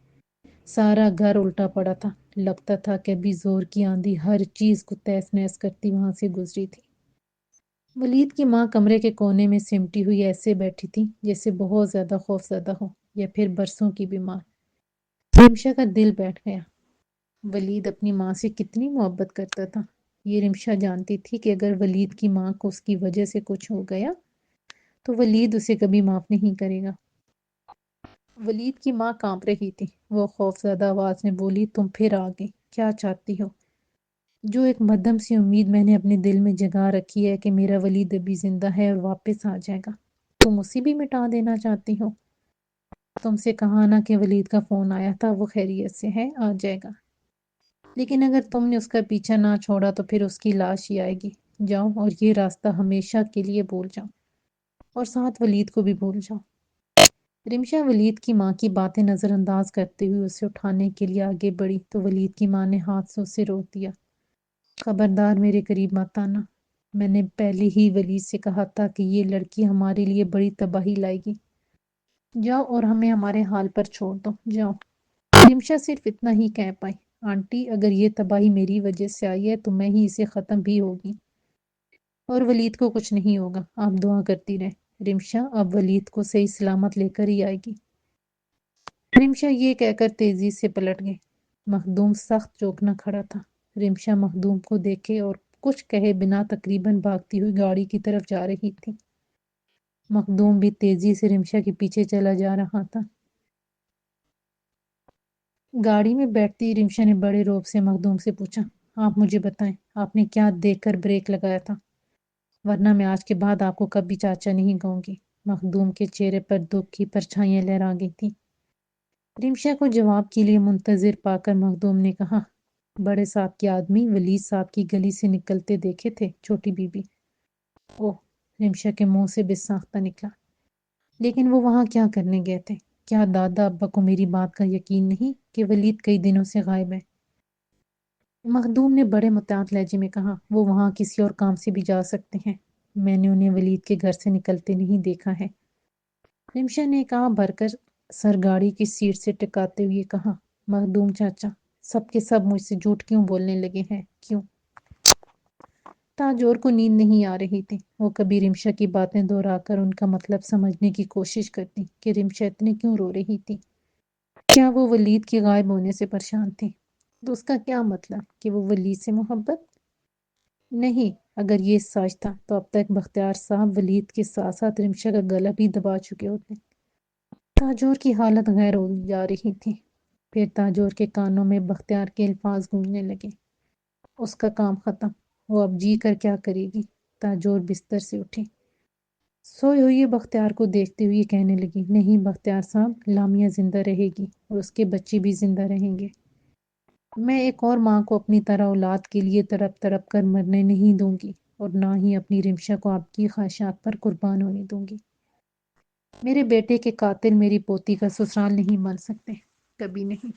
A: سارا گھر الٹا پڑا تھا، لگتا تھا کہ ابھی زور کی آندھی ہر چیز کو تہس نہس کرتی وہاں سے گزری تھی۔ ولید کی ماں کمرے کے کونے میں سمٹی ہوئی ایسے بیٹھی تھی جیسے بہت زیادہ خوف زدہ ہو یا پھر برسوں کی بیمار۔ رمشا کا دل بیٹھ گیا۔ ولید اپنی ماں سے کتنی محبت کرتا تھا، یہ رمشا جانتی تھی کہ اگر ولید کی ماں کو اس کی وجہ سے کچھ ہو گیا تو ولید اسے کبھی معاف نہیں کرے گا۔ ولید کی ماں کانپ رہی تھی، وہ خوف زدہ آواز میں بولی، تم پھر آ گئی، کیا چاہتی ہو؟ جو ایک مدھم سی امید میں نے اپنے دل میں جگا رکھی ہے کہ میرا ولید ابھی زندہ ہے اور واپس آ جائے گا، تم اسے بھی مٹا دینا چاہتی ہو؟ تم سے کہا نا کہ ولید کا فون آیا تھا، وہ خیریت سے ہے، آ جائے گا، لیکن اگر تم نے اس کا پیچھا نہ چھوڑا تو پھر اس کی لاش ہی آئے گی۔ جاؤ اور یہ راستہ ہمیشہ کے لیے بھول جاؤ، اور ساتھ ولید کو بھی بھول جاؤ۔ رمشا ولید کی ماں کی باتیں نظر انداز کرتے ہوئے اسے اٹھانے کے لیے آگے بڑھی تو ولید کی ماں نے ہاتھ سے اسے روک دیا۔ خبردار میرے قریب مت آنا، میں نے پہلے ہی ولید سے کہا تھا کہ یہ لڑکی ہمارے لیے بڑی تباہی لائے گی۔ جاؤ اور ہمیں ہمارے حال پر چھوڑ دو، جاؤ۔ رمشا صرف اتنا ہی کہہ پائی، آنٹی اگر یہ تباہی میری وجہ سے آئی ہے تو میں ہی اسے ختم بھی ہوگی، اور ولید کو کچھ نہیں ہوگا، آپ دعا کرتی رہیں۔ رمشا اب ولید کو صحیح سلامت لے کر ہی آئے گی۔ رمشا یہ کہہ کر تیزی سے پلٹ گئی۔ مخدوم سخت چوکنا کھڑا تھا۔ رمشا مخدوم کو دیکھے اور کچھ کہے بنا تقریباً بھاگتی ہوئی گاڑی کی طرف جا رہی تھی۔ مخدوم بھی تیزی سے رمشا کے پیچھے چلا جا رہا تھا۔ گاڑی میں بیٹھتی رمشا نے بڑے روب سے مخدوم سے پوچھا، آپ مجھے بتائیں، آپ نے کیا دیکھ کر بریک لگایا تھا؟ ورنہ میں آج کے بعد آپ کو کبھی چاچا نہیں کہوں گی۔ مخدوم کے چہرے پر دکھ کی پرچھائیاں لہرا گئی تھیں۔ رمشا کو جواب کے لیے منتظر پا کر مخدوم نے کہا، بڑے صاحب کے آدمی ولید صاحب کی گلی سے نکلتے دیکھے تھے چھوٹی بی بی؟ اوہ، رمشا کے منہ سے بے ساختہ نکلا، لیکن وہ وہاں کیا کرنے گئے تھے؟ کیا دادا ابا کو میری بات کا یقین نہیں کہ ولید کئی دنوں سے غائب ہے؟ مخدوم نے بڑے محتاط لہجے میں کہا، وہ وہاں کسی اور کام سے بھی جا سکتے ہیں، میں نے انہیں ولید کے گھر سے نکلتے نہیں دیکھا ہے۔ رمشا نے کہا بھر کر سر گاڑی کی سیٹ سے ٹکاتے ہوئے کہا، مخدوم چاچا، سب کے سب مجھ سے جھوٹ کیوں بولنے لگے ہیں، کیوں؟ تاجور کو نیند نہیں آ رہی تھی، وہ کبھی رمشا کی باتیں دہرا کر ان کا مطلب سمجھنے کی کوشش کرتی کہ رمشا اتنے کیوں رو رہی تھی۔ کیا وہ ولید کے غائب ہونے سے پریشان تھی؟ تو اس کا کیا مطلب کہ وہ ولید سے محبت؟ نہیں، اگر یہ سچ تھا تو اب تک بختیار صاحب ولید کے ساتھ ساتھ رمشا کا گلا بھی دبا چکے ہوتے۔ تاجور کی حالت غیر ہو جا رہی تھی۔ پھر تاجور کے کانوں میں بختیار کے الفاظ گونجنے لگے، اس کا کام ختم، وہ اب جی کر کیا کرے گی؟ تاجور بستر سے اٹھی، سوئے ہوئے بختیار کو دیکھتے ہوئے کہنے لگی، نہیں بختیار صاحب، لامیہ زندہ رہے گی اور اس کے بچے بھی زندہ رہیں گے۔ میں ایک اور ماں کو اپنی طرح اولاد کے لیے تڑپ تڑپ کر مرنے نہیں دوں گی، اور نہ ہی اپنی رمشا کو آپ کی خواہشات پر قربان ہونے دوں گی۔ میرے بیٹے کے قاتل میری پوتی کا سسرال نہیں بن سکتے، کبھی نہیں۔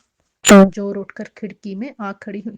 A: تاجور اٹھ کر کھڑکی میں آ کھڑی ہوئی۔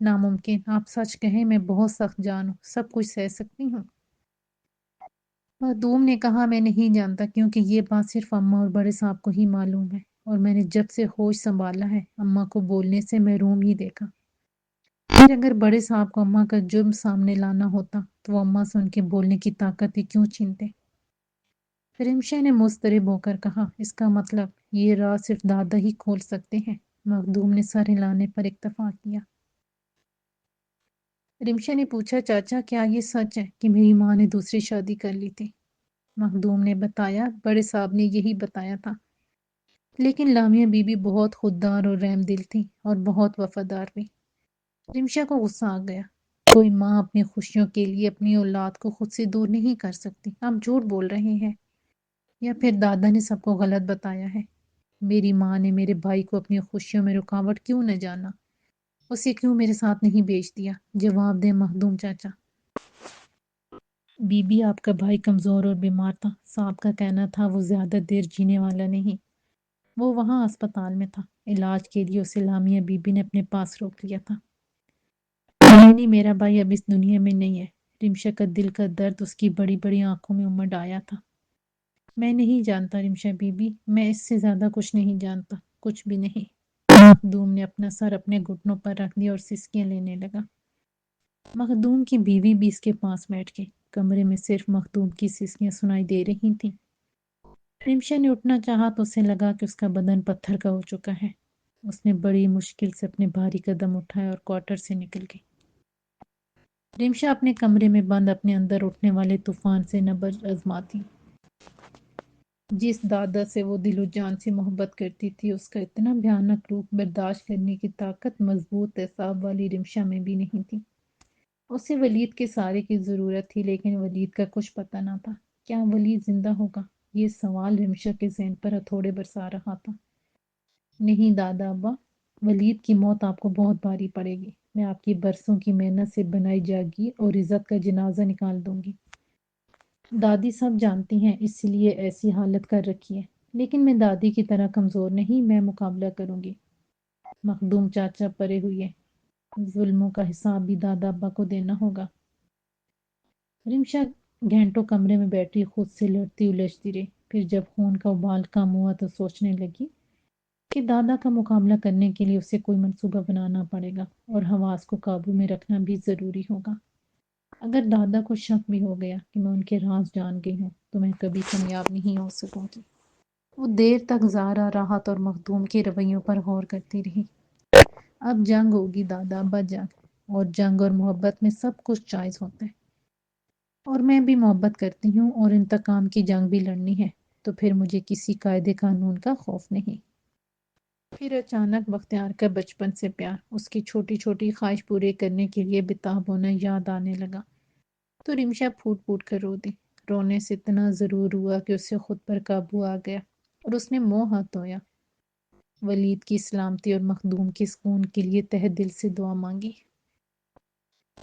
A: ناممکن، آپ سچ کہیں میں بہت سخت جان ہوں، سب کچھ سہ سکتی ہوں۔ مخدوم نے کہا میں نہیں جانتا کیونکہ یہ بات صرف اماں اور بڑے صاحب کو ہی معلوم ہے، اور میں نے جب سے ہوش سنبھالا ہے اماں کو بولنے سے محروم ہی دیکھا۔ پھر اگر بڑے صاحب کو اماں کا جرم سامنے لانا ہوتا تو وہ اماں سے ان کے بولنے کی طاقت ہی کیوں چھینتے؟ رمشا نے مضطرب ہو کر کہا، اس کا مطلب یہ راز صرف دادا ہی کھول سکتے ہیں۔ مخدوم نے سر ہلانے پر اکتفا کیا۔ رمشا نے پوچھا، چاچا کیا یہ سچ ہے کہ میری ماں نے دوسری شادی کر لی تھی؟ مخدوم نے بتایا، بڑے صاحب نے یہی بتایا تھا، لیکن لامیا بی بی بہت خوددار اور رحم دل تھی اور بہت وفادار بھی۔ رمشا کو غصہ آ گیا۔ کوئی ماں اپنی خوشیوں کے لیے اپنی اولاد کو خود سے دور نہیں کر سکتی۔ آپ جھوٹ بول رہے ہیں، یا پھر دادا نے سب کو غلط بتایا ہے؟ میری ماں نے میرے بھائی کو اپنی خوشیوں میں رکاوٹ کیوں نہ جانا؟ اسے کیوں میرے ساتھ نہیں بھیج دیا؟ جواب دے مخدوم چاچا۔ بی بی آپ کا بھائی کمزور اور بیمار تھا، صاحب کا کہنا تھا وہ زیادہ دیر جینے والا نہیں۔ وہ وہاں اسپتال میں تھا، علاج کے لیے اسے لامیا بی بی نے اپنے پاس روک لیا تھا۔ نہیں، میرا بھائی اب اس دنیا میں نہیں ہے۔ رمشا کا دل کا درد اس کی بڑی بڑی آنکھوں میں امڈ آیا تھا۔ میں نہیں جانتا رمشا بی بی، میں اس سے زیادہ کچھ نہیں جانتا، کچھ بھی نہیں۔ مخدوم نے اپنا سر اپنے گھٹنوں پر رکھ دیا اور سسکیاں لینے لگا۔ مخدوم کی بیوی بھی اس کے پاس بیٹھ گئی۔ کمرے میں صرف مخدوم کی سسکیاں سنائی دے رہی تھیں۔ رمشا نے اٹھنا چاہا تو اسے لگا کہ اس کا بدن پتھر کا ہو چکا ہے۔ اس نے بڑی مشکل سے اپنے بھاری قدم اٹھائے اور کوارٹر سے نکل گئی۔ رمشا اپنے کمرے میں بند اپنے اندر اٹھنے والے طوفان سے نبض آزماتی۔ جس دادا سے وہ دل و جان سے محبت کرتی تھی، اس کا اتنا بھیانک روپ برداشت کرنے کی طاقت مضبوط اعصاب والی رمشا میں بھی نہیں تھی۔ اسے ولید کے سہارے کی ضرورت تھی، لیکن ولید کا کچھ پتہ نہ تھا۔ کیا ولید زندہ ہوگا؟ یہ سوال رمشا کے ذہن پر ہتھوڑے برسا رہا تھا۔ نہیں دادا ابا، ولید کی موت آپ کو بہت بھاری پڑے گی۔ میں آپ کی برسوں کی محنت سے بنائی جاگیر اور عزت کا جنازہ نکال دوں گی۔ دادی سب جانتی ہیں، اس لیے ایسی حالت کر رکھی ہے، لیکن میں دادی کی طرح کمزور نہیں، میں مقابلہ کروں گی۔ مخدوم چاچا پرے ہوئے، ظلموں کا حساب بھی دادا ابا کو دینا ہوگا۔ رمشا گھنٹوں کمرے میں بیٹھی خود سے لڑتی الجھتی رہی۔ پھر جب خون کا ابال کم ہوا تو سوچنے لگی کہ دادا کا مقابلہ کرنے کے لیے اسے کوئی منصوبہ بنانا پڑے گا اور حواس کو قابو میں رکھنا بھی ضروری ہوگا۔ اگر دادا کو شک بھی ہو گیا کہ میں ان کے راز جان گئی ہوں تو میں کبھی کامیاب نہیں ہو سکوں گی۔ وہ دیر تک زارا راحت اور مخدوم کے رویوں پر غور کرتی رہی۔ اب جنگ ہوگی دادا ابا، جنگ، اور جنگ اور محبت میں سب کچھ جائز ہوتا ہے، اور میں بھی محبت کرتی ہوں اور انتقام کی جنگ بھی لڑنی ہے، تو پھر مجھے کسی قاعدے قانون کا خوف نہیں۔ پھر اچانک بختیار کا بچپن سے پیار، اس کی چھوٹی چھوٹی خواہش پورے کرنے کے لیے بتاب ہونا یاد آنے لگا، تو رمشا پھوٹ پھوٹ کر رو دی۔ رونے سے اتنا ضرور ہوا کہ اسے خود پر قابو آ گیا اور اس نے منہ ہاتھ دھویا۔ ولید کی سلامتی اور مخدوم کے سکون کے لیے تہ دل سے دعا مانگی۔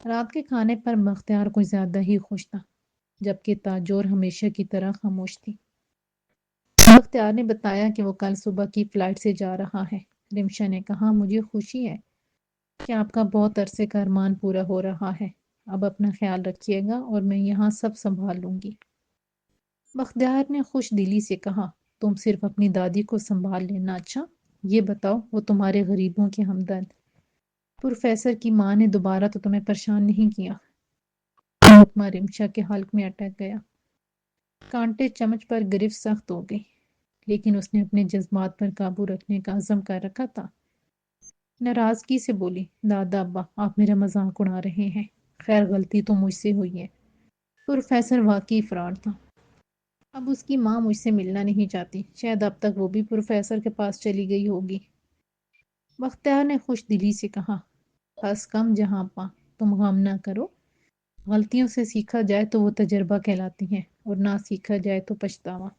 A: رات کے کھانے پر بختیار کچھ زیادہ ہی خوش تھا، جبکہ تاجور ہمیشہ کی طرح خاموش تھی۔ بختیار نے بتایا کہ وہ کل صبح کی فلائٹ سے جا رہا ہے۔ رمشا نے کہا، مجھے خوشی ہے کہ آپ کا بہت عرصے کا ارمان پورا ہو رہا ہے۔ اب اپنا خیال رکھیے گا اور میں یہاں سب سنبھال لوں گی۔ بختیار نے خوش دلی سے کہا، تم صرف اپنی دادی کو سنبھال لینا، اچھا یہ بتاؤ وہ تمہارے غریبوں کے ہمدرد پروفیسر کی ماں نے دوبارہ تو تمہیں پریشان نہیں کیا؟ حکمہ رمشا کے حلق میں اٹک گیا۔ کانٹے چمچ پر گرفت سخت ہو گئی، لیکن اس نے اپنے جذبات پر قابو رکھنے کا عزم کر رکھا تھا۔ ناراضگی سے بولی، دادا ابا آپ میرا مذاق اڑا رہے ہیں، خیر غلطی تو مجھ سے ہوئی ہے، پروفیسر واقعی فراڈ تھا۔ اب اس کی ماں مجھ سے ملنا نہیں چاہتی، شاید اب تک وہ بھی پروفیسر کے پاس چلی گئی ہوگی۔ بختیار نے خوش دلی سے کہا، بس کم جہاں پاں، تم غم نہ کرو، غلطیوں سے سیکھا جائے تو وہ تجربہ کہلاتی ہیں اور نہ سیکھا جائے تو پچھتاوا۔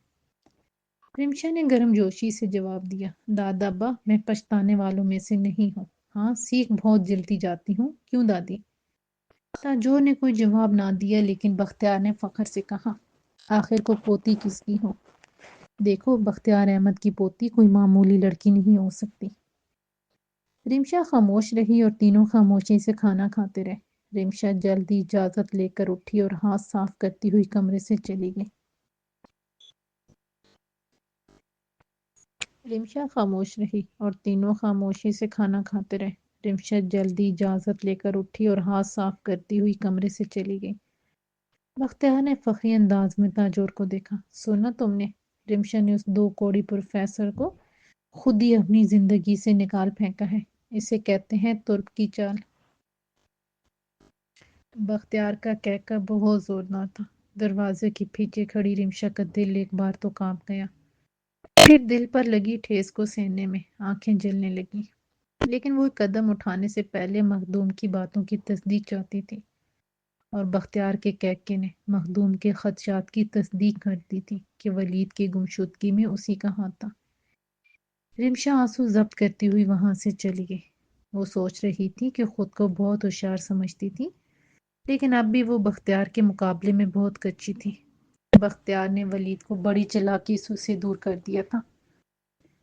A: رمشا نے گرم جوشی سے جواب دیا، دادا ابا میں پچھتانے والوں میں سے نہیں ہوں، ہاں سیکھ بہت جلدی جاتی ہوں، کیوں دادی؟ تاجور نے کوئی جواب نہ دیا، لیکن بختیار نے فخر سے کہا، آخر کو پوتی کس کی ہو؟ دیکھو بختیار احمد کی پوتی کوئی معمولی لڑکی نہیں ہو سکتی۔ رمشا خاموش رہی اور تینوں خاموشی سے کھانا کھاتے رہے۔ رمشا جلدی اجازت لے کر اٹھی اور ہاتھ صاف کرتی ہوئی کمرے سے چلی گئی۔ رمشا خاموش رہی اور تینوں خاموشی سے کھانا کھاتے رہے۔ رمشا جلدی اجازت لے کر اٹھی اور ہاتھ صاف کرتی ہوئی کمرے سے چلی گئی۔ بختیار نے فخری انداز میں تاجور کو دیکھا۔ سنا تم نے؟ رمشا نے اس دو کوڑی پروفیسر کو خود ہی اپنی زندگی سے نکال پھینکا ہے۔ اسے کہتے ہیں ترک کی چال۔ بختیار کا کہکا بہت زوردار تھا۔ دروازے کے پیچھے کھڑی رمشا کا دل ایک بار تو کانپ گیا، پھر دل پر لگی ٹھیس کو سہنے میں آنکھیں جلنے لگی، لیکن وہ قدم اٹھانے سے پہلے مخدوم کی باتوں کی تصدیق چاہتی تھی، اور بختیار کے کہکے نے مخدوم کے خدشات کی تصدیق کر دی تھی کہ ولید کی گمشدگی میں اسی کا ہاتھ تھا۔ رمشا آنسو ضبط کرتی ہوئی وہاں سے چلی گئی۔ وہ سوچ رہی تھی کہ خود کو بہت ہوشیار سمجھتی تھی، لیکن اب بھی وہ بختیار کے مقابلے میں بہت کچی تھی۔ بختیار نے ولید کو بڑی چالاکی سے دور کر دیا تھا۔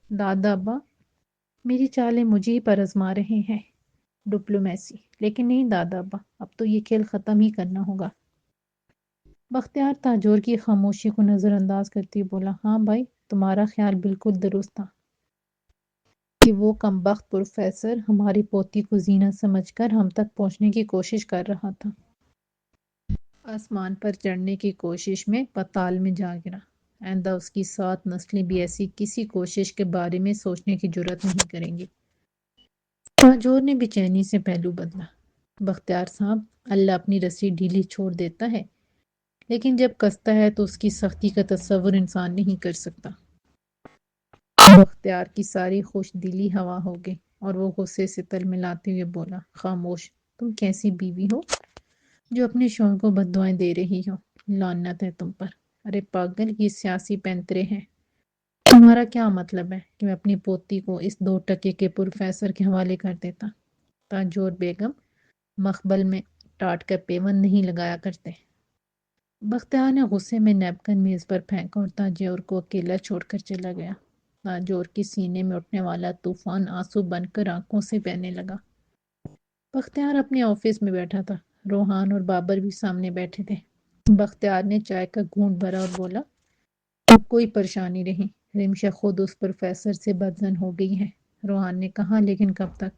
A: دادا ابا، میری چالیں مجھے ہی پر آزما رہے ہیں، ڈپلومیسی، لیکن نہیں دادا ابا، اب تو یہ کھیل ختم ہی کرنا ہوگا۔ بختیار تاجور کی خاموشی کو نظر انداز کرتی بولا، ہاں بھائی، تمہارا خیال بالکل درست تھا کہ وہ کمبخت پروفیسر ہماری پوتی کو زینہ سمجھ کر ہم تک پہنچنے کی کوشش کر رہا تھا۔ آسمان پر چڑھنے کی کوشش میں پتال میں جا گرا۔ آئندہ اس کی 7 نسلیں بھی ایسی کسی کوشش کے بارے میں سوچنے کی جرات نہیں کریں گی۔ تاجور نے بے چینی سے پہلو بدلا۔ بختیار صاحب، اللہ اپنی رسی ڈھیلی چھوڑ دیتا ہے، لیکن جب کستا ہے تو اس کی سختی کا تصور انسان نہیں کر سکتا۔ بختیار کی ساری خوش دلی ہوا ہو گئی اور وہ غصے سے تل ملاتے ہوئے بولا، خاموش، تم کیسی بیوی ہو جو اپنے شوہر کو بد دعائیں دے رہی ہو؟ لعنت ہے تم پر۔ ارے پاگل، یہ سیاسی پینترے ہیں۔ تمہارا کیا مطلب ہے کہ میں اپنی پوتی کو اس 2 ٹکے کے پروفیسر کے حوالے کر دیتا؟ تاجور بیگم مخبل میں ٹاٹ کا پیون نہیں لگایا کرتے۔ بختیار نے غصے میں نیپکن میز پر پھینکا اور تاجور کو اکیلا چھوڑ کر چلا گیا۔ تاجور کے سینے میں اٹھنے والا طوفان آنسو بن کر آنکھوں سے بہنے لگا۔ بختیار اپنے آفس میں بیٹھا تھا۔ روحان اور بابر بھی سامنے بیٹھے تھے۔ بختیار نے چائے کا گھونٹ بھرا اور بولا، اب کوئی پریشانی نہیں، رمشا خود اس پروفیسر سے بدزن ہو گئی ہے۔ روحان نے کہا، لیکن کب تک؟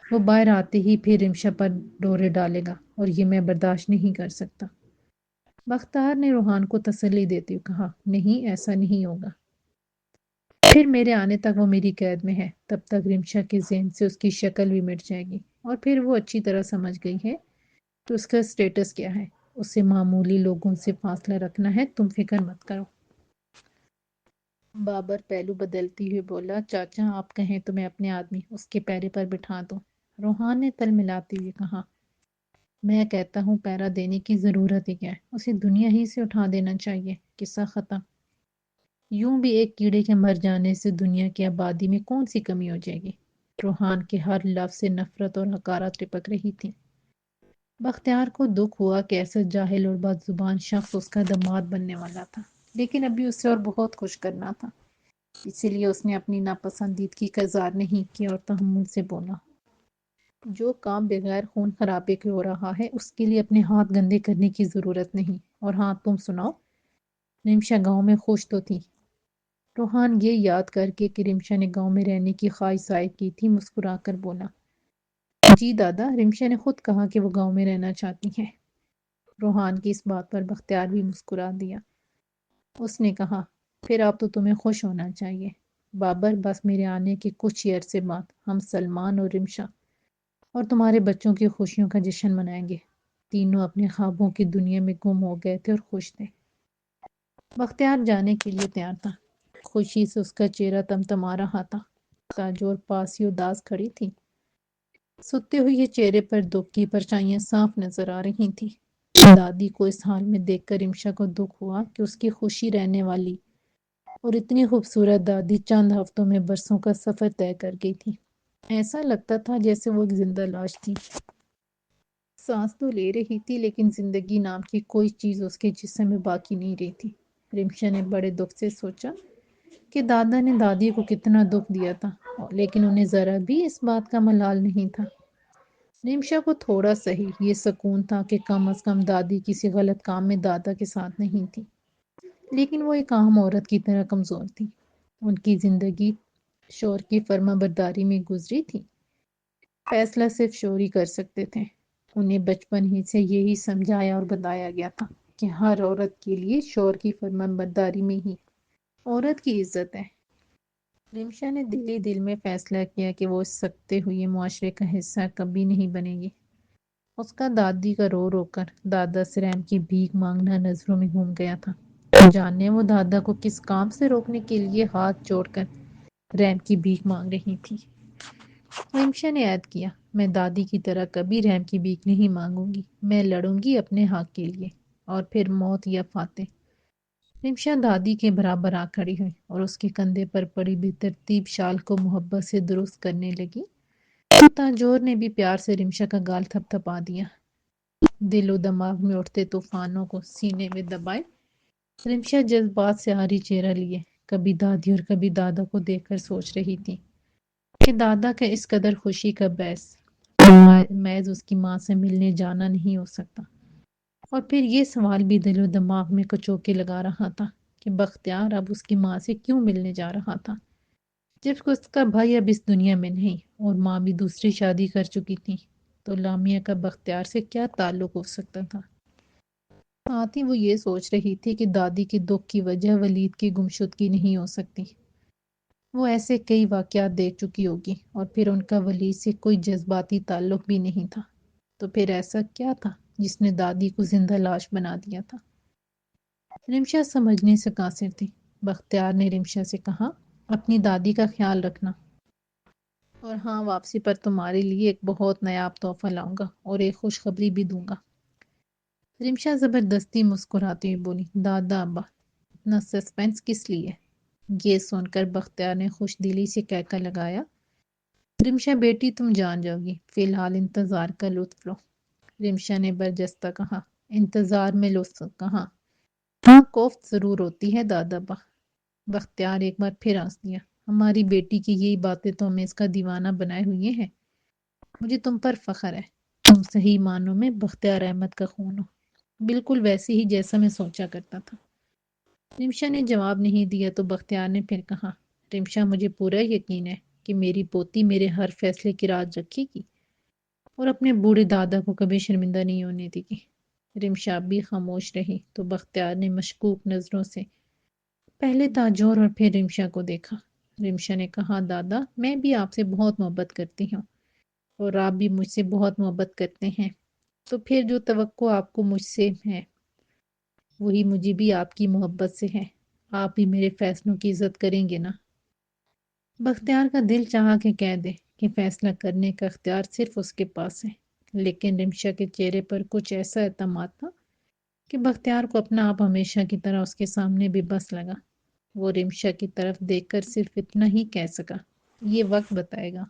A: وہ باہر آتے ہی پھر رمشا پر ڈورے ڈالے گا اور یہ میں برداشت نہیں کر سکتا۔ بختیار نے روحان کو تسلی دیتے ہوئے کہا، نہیں، ایسا نہیں ہوگا۔ پھر میرے آنے تک وہ میری قید میں ہے، تب تک رمشا کے ذہن سے اس کی شکل بھی مٹ جائے گی، اور پھر وہ اچھی طرح سمجھ گئی ہے تو اس کا سٹیٹس کیا ہے۔ اسے معمولی لوگوں سے فاصلہ رکھنا ہے، تم فکر مت کرو۔ بابر پہلو بدلتی ہوئے بولا، چاچا آپ کہیں تو میں اپنے آدمی اس کے پیرے پر بٹھا دوں۔ روحان نے تل ملاتے ہوئے کہا، میں کہتا ہوں پیرا دینے کی ضرورت ہی کیا ہے، اسے دنیا ہی سے اٹھا دینا چاہیے، قصہ ختم۔ یوں بھی ایک کیڑے کے مر جانے سے دنیا کی آبادی میں کون سی کمی ہو جائے گی؟ روحان کے ہر لفظ سے نفرت اور حقارت ٹپک رہی تھی۔ بختیار کو دکھ ہوا کہ ایسا جاہل اور بد زبان شخص اس کا داماد بننے والا تھا، لیکن ابھی اسے اور بہت کچھ کرنا تھا، اسی لیے اس نے اپنی ناپسندیدگی کا اظہار نہیں کیا اور تحمل سے بولا، جو کام بغیر خون خرابے کے ہو رہا ہے اس کے لیے اپنے ہاتھ گندے کرنے کی ضرورت نہیں۔ اور ہاں، تم سناؤ، رمشا گاؤں میں خوش تو تھی؟ روحان یہ یاد کر کے کہ رمشا نے گاؤں میں رہنے کی خواہش ظاہر کی تھی مسکرا کر بولا، جی دادا، رمشا نے خود کہا کہ وہ گاؤں میں رہنا چاہتی ہیں۔ روحان کی اس بات پر بختیار بھی مسکرا دیا۔ اس نے کہا، پھر اب تو تمہیں خوش ہونا چاہیے۔ بابر، بس میرے آنے کے کچھ ہی عرصے بعد ہم سلمان اور رمشا اور تمہارے بچوں کی خوشیوں کا جشن منائیں گے۔ تینوں اپنے خوابوں کی دنیا میں گم ہو گئے تھے اور خوش تھے۔ بختیار جانے کے لیے تیار تھا، خوشی سے اس کا چہرہ تمتما رہا تھا۔ تاجور پاس ہی اداس کھڑی تھی، ستے ہوئے چہرے پر دکھ کی پرچھائیاں صاف نظر آ رہی تھیں۔ دادی کو اس حال میں دیکھ کر رمشا کو دکھ ہوا کہ اس کی خوشی رہنے والی اور اتنی خوبصورت دادی چند ہفتوں میں برسوں کا سفر طے کر گئی تھی۔ ایسا لگتا تھا جیسے وہ ایک زندہ لاش تھی، سانس تو لے رہی تھی لیکن زندگی نام کی کوئی چیز اس کے جسم میں باقی نہیں رہی تھی۔ رمشا نے بڑے دکھ سے سوچا کہ دادا نے دادی کو کتنا دکھ دیا تھا، لیکن انہیں ذرا بھی اس بات کا ملال نہیں تھا۔ رمشا کو تھوڑا سہی یہ سکون تھا کہ کم از کم دادی کسی غلط کام میں دادا کے ساتھ نہیں تھی، لیکن وہ ایک عام عورت کی طرح کمزور تھی۔ ان کی زندگی شور کی فرما برداری میں گزری تھی۔ فیصلہ صرف شور ہی کر سکتے تھے۔ انہیں بچپن ہی سے یہی سمجھایا اور بتایا گیا تھا کہ ہر عورت کے لیے شور کی فرما برداری میں ہی عورت کی عزت ہے۔ رمشا نے دل ہی دل میں فیصلہ کیا کہ وہ اس سکتے ہوئے معاشرے کا حصہ کبھی نہیں بنے گی۔ اس کا دادی کا رو رو کر دادا سے رحم کی بھیک مانگنا نظروں میں گھوم گیا تھا۔ جانے وہ دادا کو کس کام سے روکنے کے لیے ہاتھ جوڑ کر رحم کی بھیک مانگ رہی تھی۔ رمشا نے عہد کیا، میں دادی کی طرح کبھی رحم کی بھیک نہیں مانگوں گی، میں لڑوں گی اپنے حق کے لیے، اور پھر موت یا فاتح۔ رمشا دادی کے برابر آ کھڑی ہوئی اور اس کے کندھے پر پڑی بے ترتیب شال کو محبت سے درست کرنے لگی۔ تاجور نے بھی پیار سے رمشا کا گال تھپ تھپا دیا، دل و دماغ میں اٹھتے طوفانوں کو سینے میں دبائے۔ رمشا جذبات سے آری چہرہ لیے کبھی دادی اور کبھی دادا کو دیکھ کر سوچ رہی تھی کہ دادا کا اس قدر خوشی کا باعث محض اس کی ماں سے ملنے جانا نہیں ہو سکتا۔ اور پھر یہ سوال بھی دل و دماغ میں کچوکے لگا رہا تھا کہ بختیار اب اس کی ماں سے کیوں ملنے جا رہا تھا، جب اس کا بھائی اب اس دنیا میں نہیں اور ماں بھی دوسری شادی کر چکی تھی، تو لامیہ کا بختیار سے کیا تعلق ہو سکتا تھا۔ ساتھ ہی وہ یہ سوچ رہی تھی کہ دادی کے دکھ کی وجہ ولید کی گمشدگی نہیں ہو سکتی۔ وہ ایسے کئی واقعات دیکھ چکی ہوگی، اور پھر ان کا ولید سے کوئی جذباتی تعلق بھی نہیں تھا، تو پھر ایسا کیا تھا جس نے دادی کو زندہ لاش بنا دیا تھا۔ رمشا سمجھنے سے قاصر تھی۔ بختیار نے رمشا سے کہا، اپنی دادی کا خیال رکھنا، اور ہاں، واپسی پر تمہارے لیے ایک بہت نایاب تحفہ لاؤں گا اور ایک خوشخبری بھی دوں گا۔ رمشا زبردستی مسکراتی ہوئی بولی، دادا ابا، اتنا سسپینس کس لیے؟ یہ سن کر بختیار نے خوش دلی سے کہکا لگایا، رمشا بیٹی تم جان جاؤ گی، فی الحال انتظار کا لطف لو۔ رمشا نے برجستہ کہا، انتظار میں لطف کہاں، ہاں کوفت ضرور ہوتی ہے دادا ابا۔ بختیار ایک بار پھر ہنس دیا، ہماری بیٹی کی یہی باتیں تو ہمیں اس کا دیوانہ بنائے ہوئے ہیں۔ مجھے تم پر فخر ہے، تم صحیح معنوں میں بختیار احمد کا خون ہو، بالکل ویسے ہی جیسا میں سوچا کرتا تھا۔ رمشا نے جواب نہیں دیا تو بختیار نے پھر کہا، رمشا مجھے پورا یقین ہے کہ میری پوتی میرے ہر فیصلے کی راز رکھے گی اور اپنے بوڑھے دادا کو کبھی شرمندہ نہیں ہونے دے گی۔ رمشا بھی خاموش رہی تو بختیار نے مشکوک نظروں سے پہلے تاجور اور پھر رمشا کو دیکھا۔ رمشا نے کہا، دادا میں بھی آپ سے بہت محبت کرتی ہوں اور آپ بھی مجھ سے بہت محبت کرتے ہیں، تو پھر جو توقع آپ کو مجھ سے ہے وہی مجھے بھی آپ کی محبت سے ہے۔ آپ بھی میرے فیصلوں کی عزت کریں گے نا؟ بختیار کا دل چاہا کہ کہہ دے کہ فیصلہ کرنے کا اختیار صرف اس کے پاس ہے، لیکن رمشا کے چہرے پر کچھ ایسا اعتماد تھا کہ بختیار کو اپنا آپ ہمیشہ کی طرح اس کے سامنے بے بس لگا۔ وہ رمشا کی طرف دیکھ کر صرف اتنا ہی کہہ سکا، یہ وقت بتائے گا۔